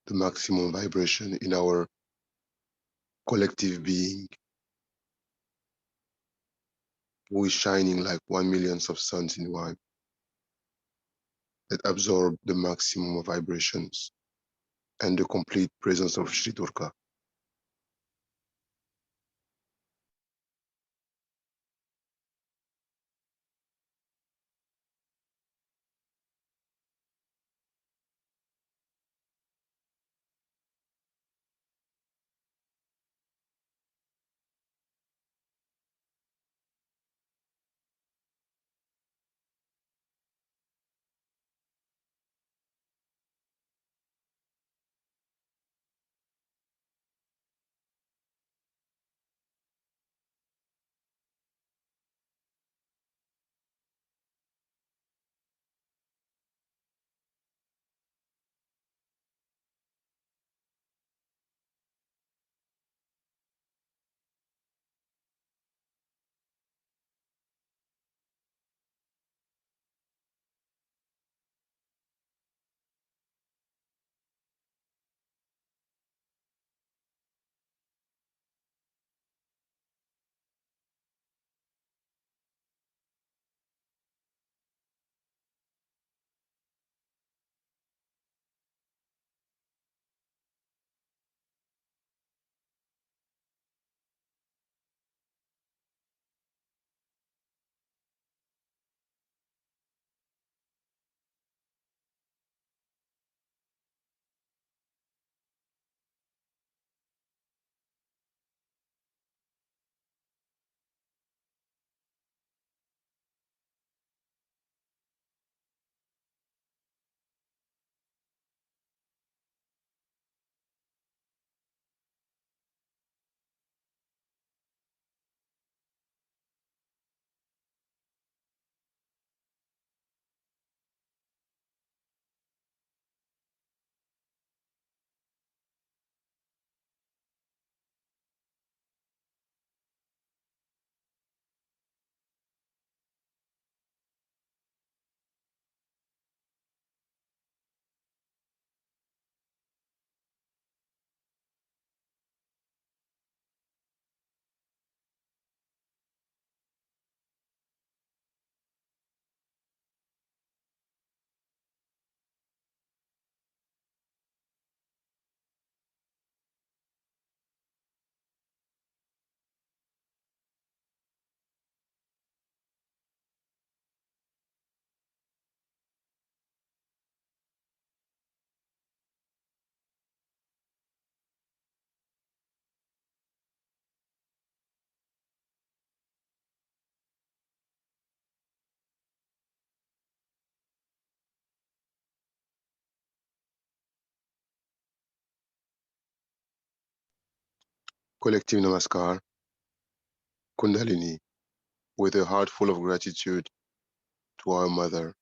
the maximum vibration in our collective being, who is shining like 1 million of suns in one, that absorb the maximum of vibrations and the complete presence of Sri Durga. Collective Namaskar, Kundalini, with a heart full of gratitude to our Mother,